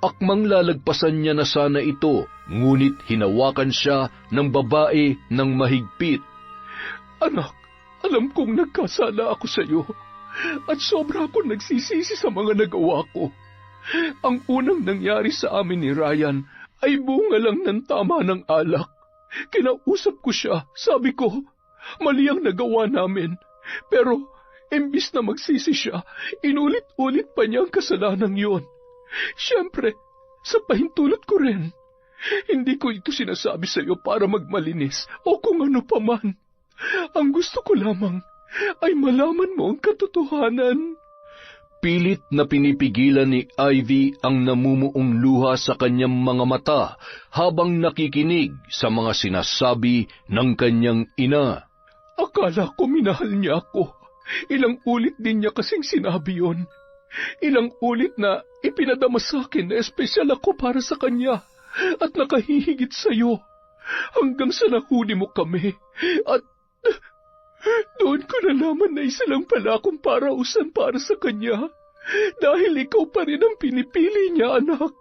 Akmang lalagpasan niya na sana ito, ngunit hinawakan siya ng babae ng mahigpit. Anak, alam kong nagkasala ako sa iyo at sobra akong nagsisisi sa mga nagawa ko. Ang unang nangyari sa amin ni Ryan ay bunga lang ng tama ng alak. Kinausap ko siya, sabi ko, mali ang nagawa namin. Pero, imbis na magsisi siya, inulit-ulit pa niya ang kasalanan yon. Siyempre, sa pahintulot ko rin. Hindi ko ito sinasabi sa iyo para magmalinis o kung ano pa man. Ang gusto ko lamang ay malaman mo ang katotohanan. Pilit na pinipigilan ni Ivy ang namumuong luha sa kanyang mga mata habang nakikinig sa mga sinasabi ng kanyang ina. Akala ko minahal niya ako. Ilang ulit din niya kasing sinabi yon. Ilang ulit na ipinadama sa akin na espesyal ako para sa kanya at nakahihigit sa iyo. Hanggang sa nahuli mo kami at doon ko nalaman na isa lang pala akong parausan para sa kanya. Dahil ikaw pa rin ang pinipili niya, anak.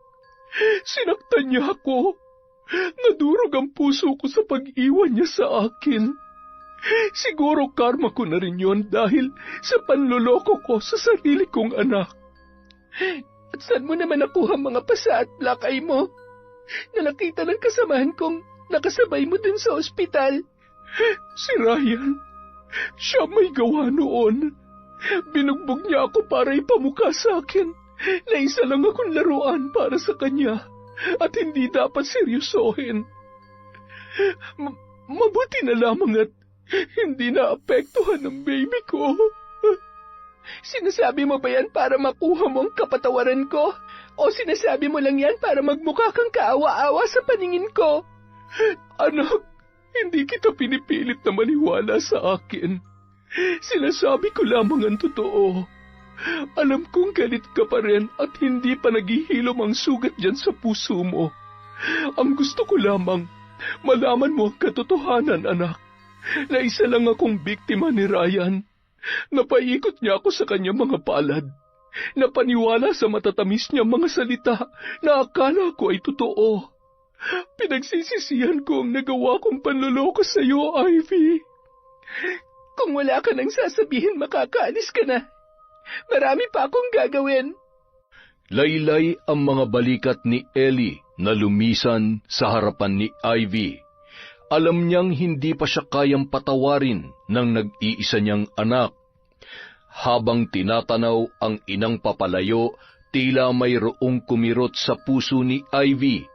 Sinaktan niya ako. Nadurog ang puso ko sa pag-iwan niya sa akin. Siguro karma ko na rin yon dahil sa panloloko ko sa sarili kong anak. At saan mo naman nakuha mga pasa at lakay mo? Na nakita ng kasamahan kong nakasabay mo dun sa ospital. Si Ryan, siya may gawa noon. Binugbog niya ako para ipamukha sa akin na isa lang akong laruan para sa kanya at hindi dapat seryosohin. Mabuti na lamang at hindi naapektuhan ng baby ko. Sinasabi mo ba yan para makuha mo ang kapatawaran ko? O sinasabi mo lang yan para magmukha kang kaawa-awa sa paningin ko? Anak, hindi kita pinipilit na maniwala sa akin. Sinasabi ko lamang ang totoo. Alam kong galit ka pa rin at hindi pa naghihilom ang sugat dyan sa puso mo. Ang gusto ko lamang, malaman mo ang katotohanan, anak, na isa lang akong biktima ni Ryan. Napaikot niya ako sa kanyang mga palad. Napaniwala sa matatamis niya mga salita na akala ko ay totoo. Pinagsisisihan ko ang nagawa kong panloloko sa iyo, Ivy. Kung wala ka nang sasabihin, makakaalis ka na. Marami pa akong gagawin. Laylay ang mga balikat ni Ellie na lumisan sa harapan ni Ivy. Alam niyang hindi pa siya kayang patawarin ng nag-iisa niyang anak. Habang tinatanaw ang inang papalayo, tila mayroong kumirot sa puso ni Ivy,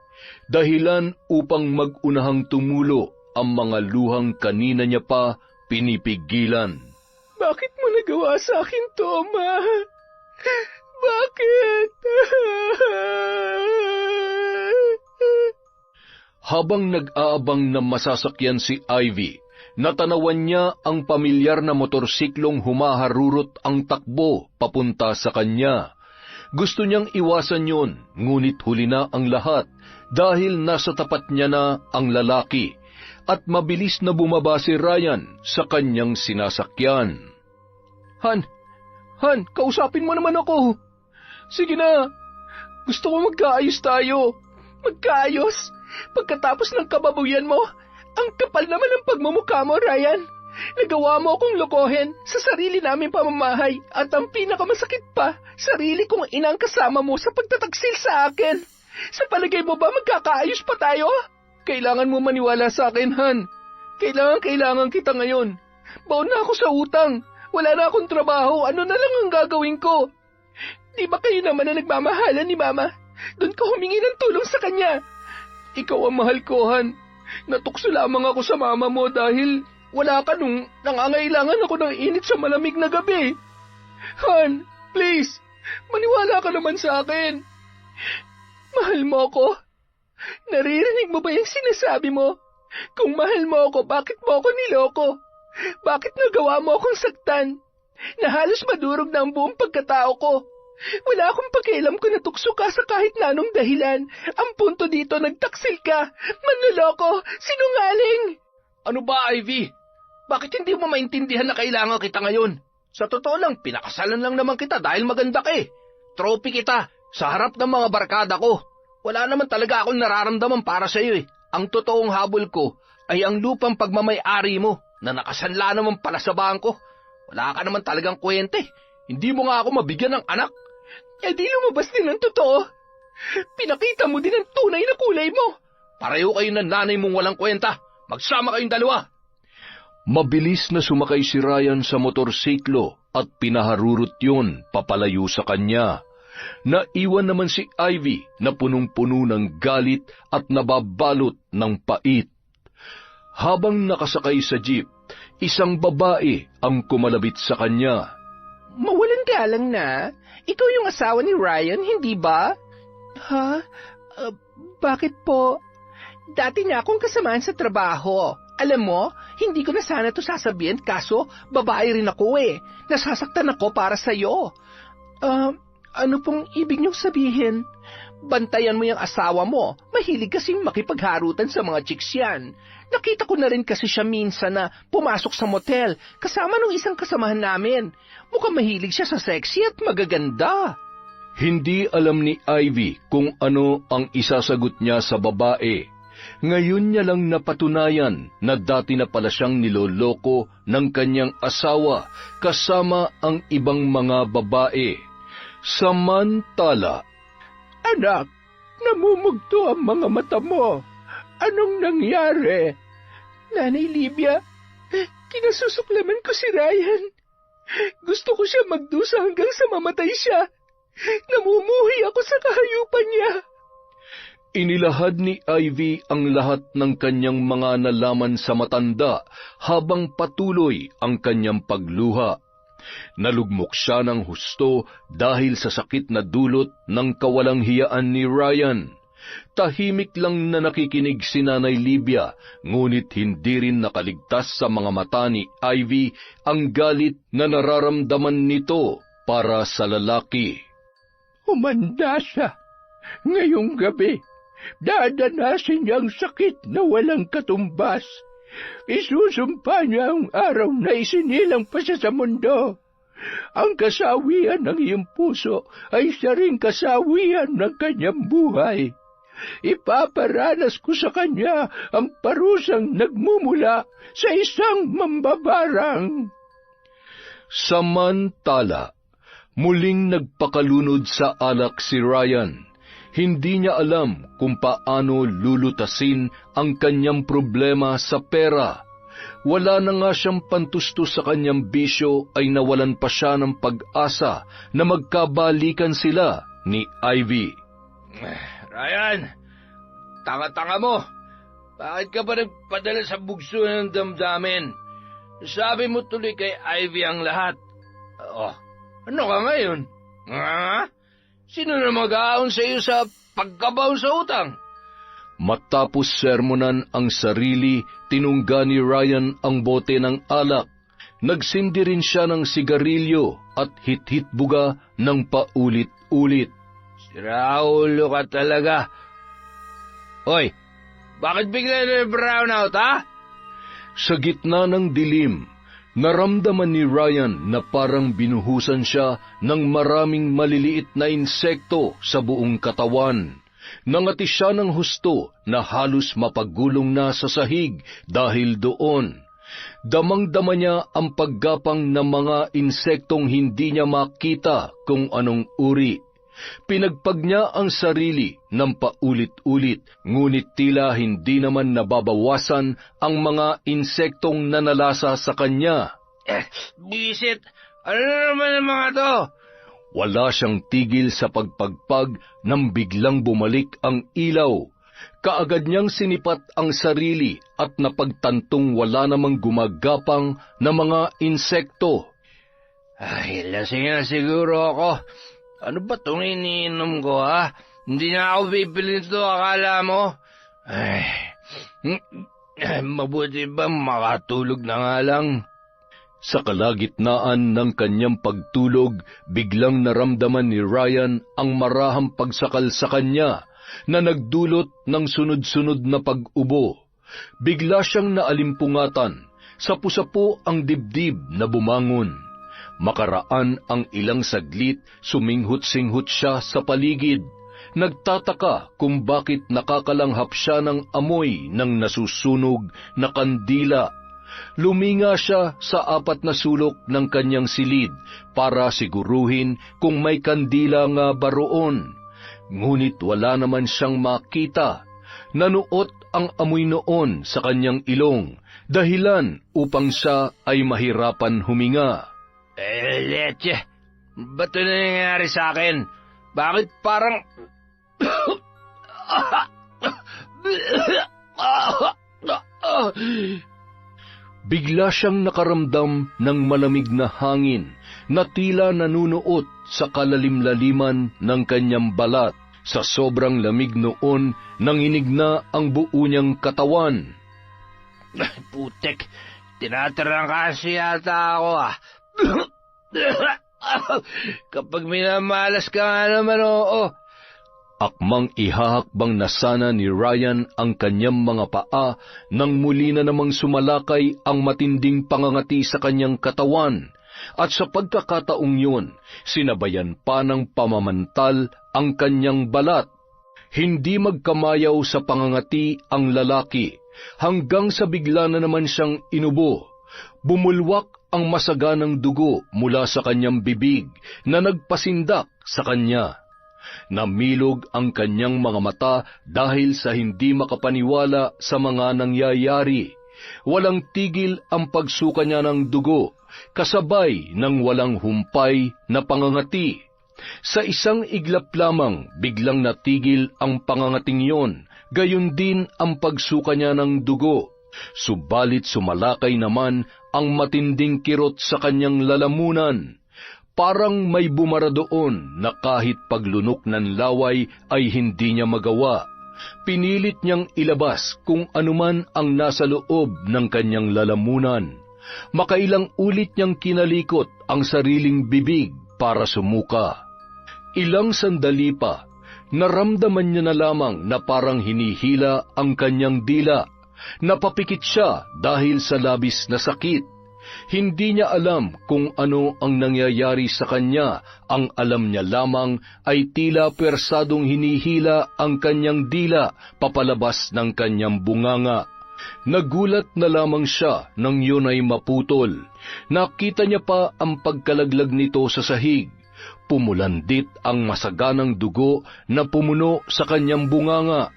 dahilan upang mag-unahang tumulo ang mga luhang kanina niya pa pinipigilan. Bakit mo nagawa sa akin to, Ma? Bakit? Habang nag-aabang na masasakyan si Ivy, natanawan niya ang pamilyar na motorsiklong humaharurot ang takbo papunta sa kanya. Gusto niyang iwasan yon, ngunit huli na ang lahat dahil nasa tapat niya na ang lalaki at mabilis na bumaba si Ryan sa kanyang sinasakyan. Han, kausapin mo naman ako. Sige na, gusto ko magkaayos tayo. Magkaayos? Pagkatapos ng kababuyan mo, ang kapal naman ng pagmumukha mo, Ryan. Nagawa mo akong lokohin sa sarili naming pamamahay at ang pinakamasakit pa, sarili kong inang kasama mo sa pagtataksil sa akin. Sa palagay mo ba magkakaayos pa tayo? Kailangan mo maniwala sa akin, Han. Kailangan kita ngayon. Baon na ako sa utang. Wala na akong trabaho. Ano na lang ang gagawin ko? Di ba kayo naman na nagmamahalan ni Mama? Doon ka humingi ng tulong sa kanya. Ikaw ang mahal ko, Han. Natukso lamang ako sa mama mo dahil wala ka nung nangangailangan ako ng init sa malamig na gabi. Han, please, maniwala ka naman sa akin. Mahal mo ako? Naririnig mo ba yung sinasabi mo? Kung mahal mo ako, bakit mo ako niloko? Bakit nagawa mo akong saktan? Na halos madurog na ang buong pagkatao ko. Wala akong pakialam kung natukso ka sa kahit na anong dahilan. Ang punto dito, nagtaksil ka. Manloloko, sinungaling. Ano ba, Ivy? Bakit hindi mo maintindihan na kailangan kita ngayon? Sa totoo lang, pinakasalan lang naman kita dahil maganda ka eh. Trophy kita sa harap ng mga barkada ko. Wala naman talaga akong nararamdaman para sa iyo eh. Ang totoong habol ko ay ang lupang pagmamay-ari mo na nakasanla naman pala sa bangko. Wala ka naman talagang kwente. Hindi mo nga ako mabigyan ng anak. Eh di lumabas din ang totoo. Pinakita mo din ang tunay na kulay mo. Pareho kayo ng nanay mong walang kwenta. Magsama kayong dalawa. Mabilis na sumakay si Ryan sa motorsiklo at pinaharurot yun papalayo sa kanya. Naiwan naman si Ivy na punong-puno ng galit at nababalot ng pait. Habang nakasakay sa jeep, isang babae ang kumalabit sa kanya. Mawalang galang na. Ikaw yung asawa ni Ryan, hindi ba? Ha? Bakit po? Dati niya akong kasamaan sa trabaho. Alam mo, hindi ko na sana to sasabihin kaso babae rin ako eh. Nasasaktan ako para sa'yo. Ano pong ibig niyong sabihin? Bantayan mo yung asawa mo. Mahilig kasing makipagharutan sa mga chicks yan. Nakita ko na rin kasi siya minsan na pumasok sa motel kasama nung isang kasamahan namin. Mukhang mahilig siya sa sexy at magaganda. Hindi alam ni Ivy kung ano ang isasagot niya sa babae. Ngayon niya lang napatunayan na dati na pala siyang niloloko ng kanyang asawa kasama ang ibang mga babae. Samantala, Anak, namumugto ang mga mata mo. Anong nangyari? Nanay Livia, kinasusuklaman ko si Ryan. Gusto ko siya magdusa hanggang sa mamatay siya. Namumuhi ako sa kahayupan niya. inilahad ni Ivy ang lahat ng kanyang mga nalaman sa matanda habang patuloy ang kanyang pagluha. Nalugmok siya ng husto dahil sa sakit na dulot ng kawalang hiyaan ni Ryan. Tahimik lang na nakikinig si Nanay Livia, ngunit hindi rin nakaligtas sa mga mata ni Ivy ang galit na nararamdaman nito para sa lalaki. Humanda siya. Ngayong gabi, dadanasin niya ang sakit na walang katumbas. Isusumpa niya ang araw na isinilang pa siya sa mundo. Ang kasawian ng iyong puso ay siya ring kasawian ng kanyang buhay. Ipaparanas ko sa kanya ang parusang nagmumula sa isang mambabarang. Samantala, muling nagpakalunod sa alak si Ryan. Hindi niya alam kung paano lulutasin ang kanyang problema sa pera. Wala na nga siyang pantustos sa kanyang bisyo ay nawalan pa siya ng pag-asa na magkabalikan sila ni Ivy. Ryan, tanga-tanga mo. Bakit ka ba nagpadala sa bugso ng damdamin? Sabi mo tuloy kay Ivy ang lahat. Oh, ano ka ngayon? Ha? Sino na mag-aon sa iyo sa pagkabaon sa utang? Matapos sermonan ang sarili, tinungga ni Ryan ang bote ng alak Nagsindi rin siya ng sigarilyo at hit-hit buga ng paulit-ulit. Siraulo ka talaga. Hoy, bakit bigla na brown out, ha? Sa gitna ng dilim, naramdaman ni Ryan na parang binuhusan siya ng maraming maliliit na insekto sa buong katawan. Nangati siya ng husto na halos mapagulong na sa sahig dahil doon. Damang-dama niya ang paggapang ng mga insektong hindi niya makita kung anong uri. Pinagpag niya ang sarili ng paulit-ulit, ngunit tila hindi naman nababawasan ang mga insektong nanalasa sa kanya. Bisit! Ano na naman ang mga to? Wala siyang tigil sa pagpagpag nang biglang bumalik ang ilaw. Kaagad niyang sinipat ang sarili at napagtantong wala namang gumagapang na mga insekto. Ay, lasing na siguro ako. Ano ba itong iniinom ko, ha? Hindi na ako bibili nito, akala mo? Ay, mabuti ba makatulog na nga lang? Sa kalagitnaan ng kanyang pagtulog, biglang naramdaman ni Ryan ang marahang pagsakal sa kanya na nagdulot ng sunod-sunod na pag-ubo. Bigla siyang naalimpungatan, sapu-sapu ang dibdib na bumangon. Makaraan ang ilang saglit, suminghut-singhut siya sa paligid. Nagtataka kung bakit nakakalanghap siya ng amoy ng nasusunog na kandila. Luminga siya sa 4 na sulok ng kanyang silid para siguruhin kung may kandila nga ba roon. Ngunit wala naman siyang makita. Nanuot ang amoy noon sa kanyang ilong, dahilan upang siya ay mahirapan huminga. Leche, ba't ito nangyayari sa akin? Bakit parang... Bigla siyang nakaramdam ng malamig na hangin na tila nanunuot sa kalalim-laliman ng kanyang balat. Sa sobrang lamig noon, nanginig na ang buo niyang katawan. Putek, tinatarangkasi yata ako, ah. Kapag minamalas ka nga naman, oo. Akmang ihahakbang na sana ni Ryan ang kanyang mga paa nang muli na namang sumalakay ang matinding pangangati sa kanyang katawan. At sa pagkakataong yun, sinabayan pa ng pamamantal ang kanyang balat. Hindi magkamayaw sa pangangati ang lalaki, hanggang sa bigla na naman siyang inubo. Bumulwak ang masaganang dugo mula sa kanyang bibig na nagpasindak sa kanya. Namilog ang kanyang mga mata dahil sa hindi makapaniwala sa mga nangyayari. Walang tigil ang pagsuka niya ng dugo, kasabay ng walang humpay na pangangati. Sa isang iglap lamang, biglang natigil ang pangangating yon, gayon din ang pagsuka niya ng dugo. Subalit sumalakay naman ang matinding kirot sa kanyang lalamunan. Parang may bumara doon na kahit paglunok ng laway ay hindi niya magawa. Pinilit niyang ilabas kung anuman ang nasa loob ng kanyang lalamunan. Makailang ulit niyang kinalikot ang sariling bibig para sumuka. Ilang sandali pa, naramdaman niya na lamang na parang hinihila ang kanyang dila. Napapikit siya dahil sa labis na sakit. Hindi niya alam kung ano ang nangyayari sa kanya. Ang alam niya lamang ay tila persadong hinihila ang kanyang dila papalabas ng kanyang bunganga. Nagulat na lamang siya nang yun ay maputol. Nakita niya pa ang pagkalaglag nito sa sahig. Pumulandit ang masaganang dugo na pumuno sa kanyang bunganga.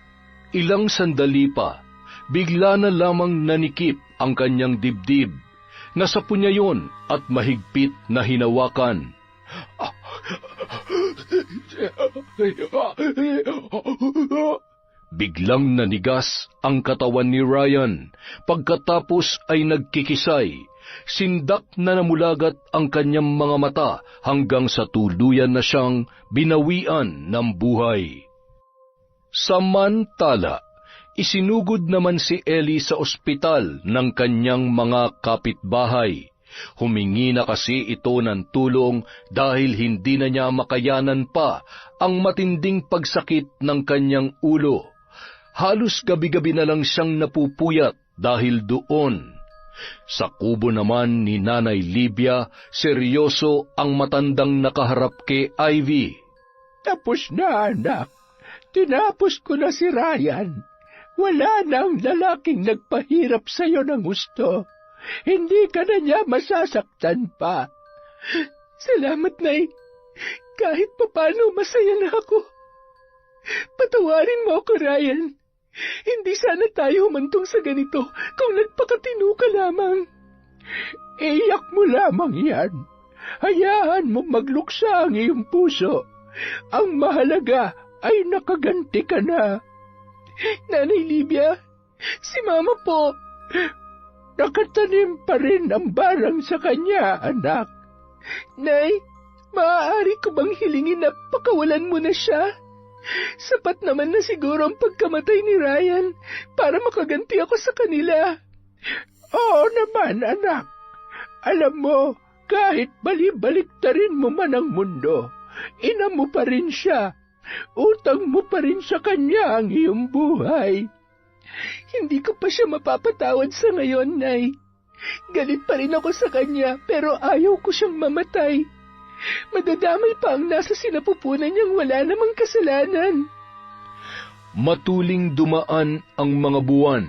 Ilang sandali pa, bigla na lamang nanikip ang kanyang dibdib. Nasapo niya yun at mahigpit na hinawakan. Biglang nanigas ang katawan ni Ryan. Pagkatapos ay nagkikisay. Sindak na namulagat ang kanyang mga mata hanggang sa tuluyan na siyang binawian ng buhay. Samantala, isinugod naman si Ellie sa ospital ng kanyang mga kapitbahay. Humingi na kasi ito ng tulong dahil hindi na niya makayanan pa ang matinding pagsakit ng kanyang ulo. Halos gabi-gabi na lang siyang napupuyat dahil doon. Sa kubo naman ni Nanay Libya, seryoso ang matandang nakaharap kay Ivy. Tapos na, anak. Tinapos ko na si Ryan. Wala na ang lalaking nagpahirap sa'yo ng gusto. Hindi ka na niya masasaktan pa. Salamat, Nay. Kahit papano masaya na ako. Patawarin mo ako, Ryan. Hindi sana tayo humantong sa ganito kung nagpakatino ka lamang. Iyak mo lamang yan. Hayaan mo magluksa ang iyong puso. Ang mahalaga ay nakaganti ka na. Nanay Libya, si Mama po. Nakatanim pa rin ang barang sa kanya, anak. Nay, maaari ko bang hilingin na pakawalan mo na siya? Sapat naman na siguro ang pagkamatay ni Ryan para makaganti ako sa kanila. Oo naman, anak. Alam mo, kahit bali-baliktarin mo man ang mundo, ina mo pa rin siya. Utang mo pa rin sa kanya ang iyong buhay. Hindi ko pa siya mapapatawad sa ngayon, Nay. Galit pa rin ako sa kanya, pero ayaw ko siyang mamatay. Madadamay pa ang nasa sinapupunan niyang wala namang kasalanan. Matuling dumaan ang mga buwan.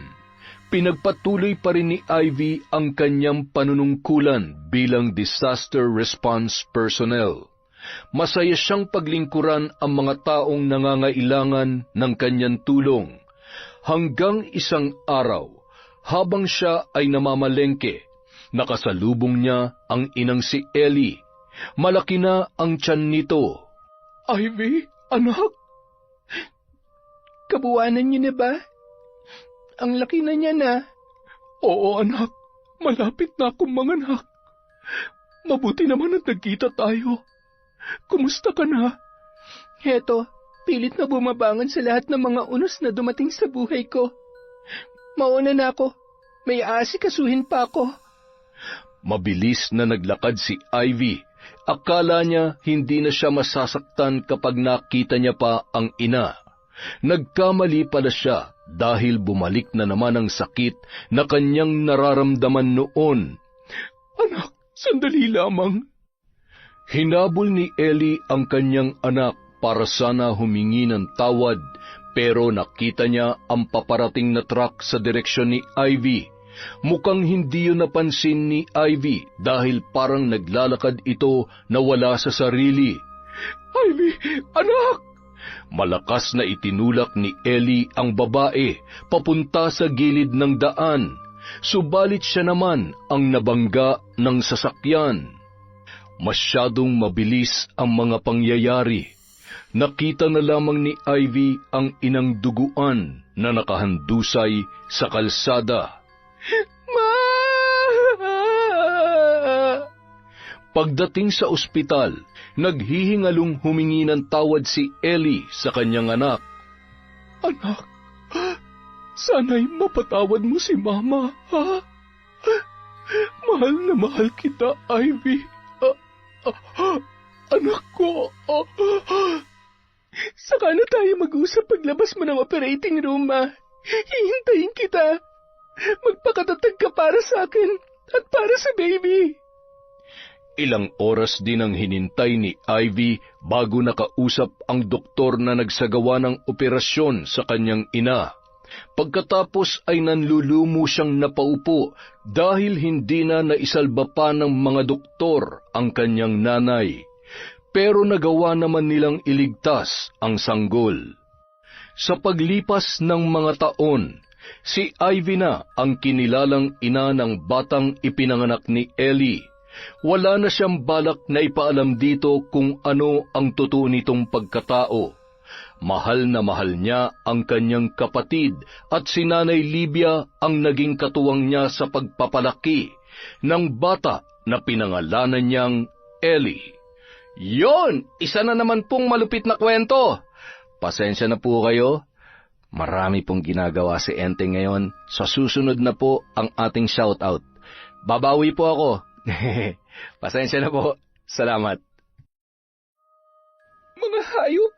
Pinagpatuloy pa rin ni Ivy ang kanyang panunungkulan bilang disaster response personnel. Masaya siyang paglingkuran ang mga taong nangangailangan ng kanyang tulong. Hanggang isang araw, habang siya ay namamalengke, nakasalubong niya ang inang si Ellie. Malaki na ang tiyan nito. Ivy, anak? Kabuwanan niyo na ba? Ang laki na niya na. Oo, anak. Malapit na akong manganak. Mabuti naman at nagkita tayo. Kumusta ka na? Heto, pilit na bumabangon sa lahat ng mga unos na dumating sa buhay ko. Mauna na ako. May aasikasuhin pa ako. Mabilis na naglakad si Ivy. Akala niya hindi na siya masasaktan kapag nakita niya pa ang ina. Nagkamali pala siya dahil bumalik na naman ang sakit na kanyang nararamdaman noon. Anak, sandali lamang. Hinabol ni Ellie ang kanyang anak para sana humingi ng tawad, pero nakita niya ang paparating na truck sa direksyon ni Ivy. Mukhang hindi yun napansin ni Ivy dahil parang naglalakad ito na wala sa sarili. Ivy, anak! Malakas na itinulak ni Ellie ang babae papunta sa gilid ng daan, subalit siya naman ang nabangga ng sasakyan. Masyadong mabilis ang mga pangyayari. Nakita na lamang ni Ivy ang inang duguan na nakahandusay sa kalsada. Ma! Pagdating sa ospital, naghihingalong humingi ng tawad si Ellie sa kanyang anak. Anak, sana'y mapatawad mo si Mama, ha? Mahal na mahal kita, Ivy. Anak ko. Saka na tayo mag-usap paglabas mo ng operating room, ma. Hihintayin kita. Magpakatatag ka para sa akin at para sa baby. Ilang oras din ang hinintay ni Ivy bago nakausap ang doktor na nagsagawa ng operasyon sa kanyang ina. Pagkatapos ay nanlulumo siyang napaupo dahil hindi na naisalba pa ng mga doktor ang kanyang nanay. Pero nagawa naman nilang iligtas ang sanggol. Sa paglipas ng mga taon, si Ivy na ang kinilalang ina ng batang ipinanganak ni Ellie. Wala na siyang balak na ipaalam dito kung ano ang totoo nitong pagkatao. Mahal na mahal niya ang kanyang kapatid at si Nanay Libya ang naging katuwang niya sa pagpapalaki ng bata na pinangalanan niyang Ellie. Yon! Isa na naman pong malupit na kwento. Pasensya na po kayo. Marami pong ginagawa si Enteng ngayon. Sa susunod na po ang ating shoutout. Babawi po ako. Pasensya na po. Salamat. Mga hayop!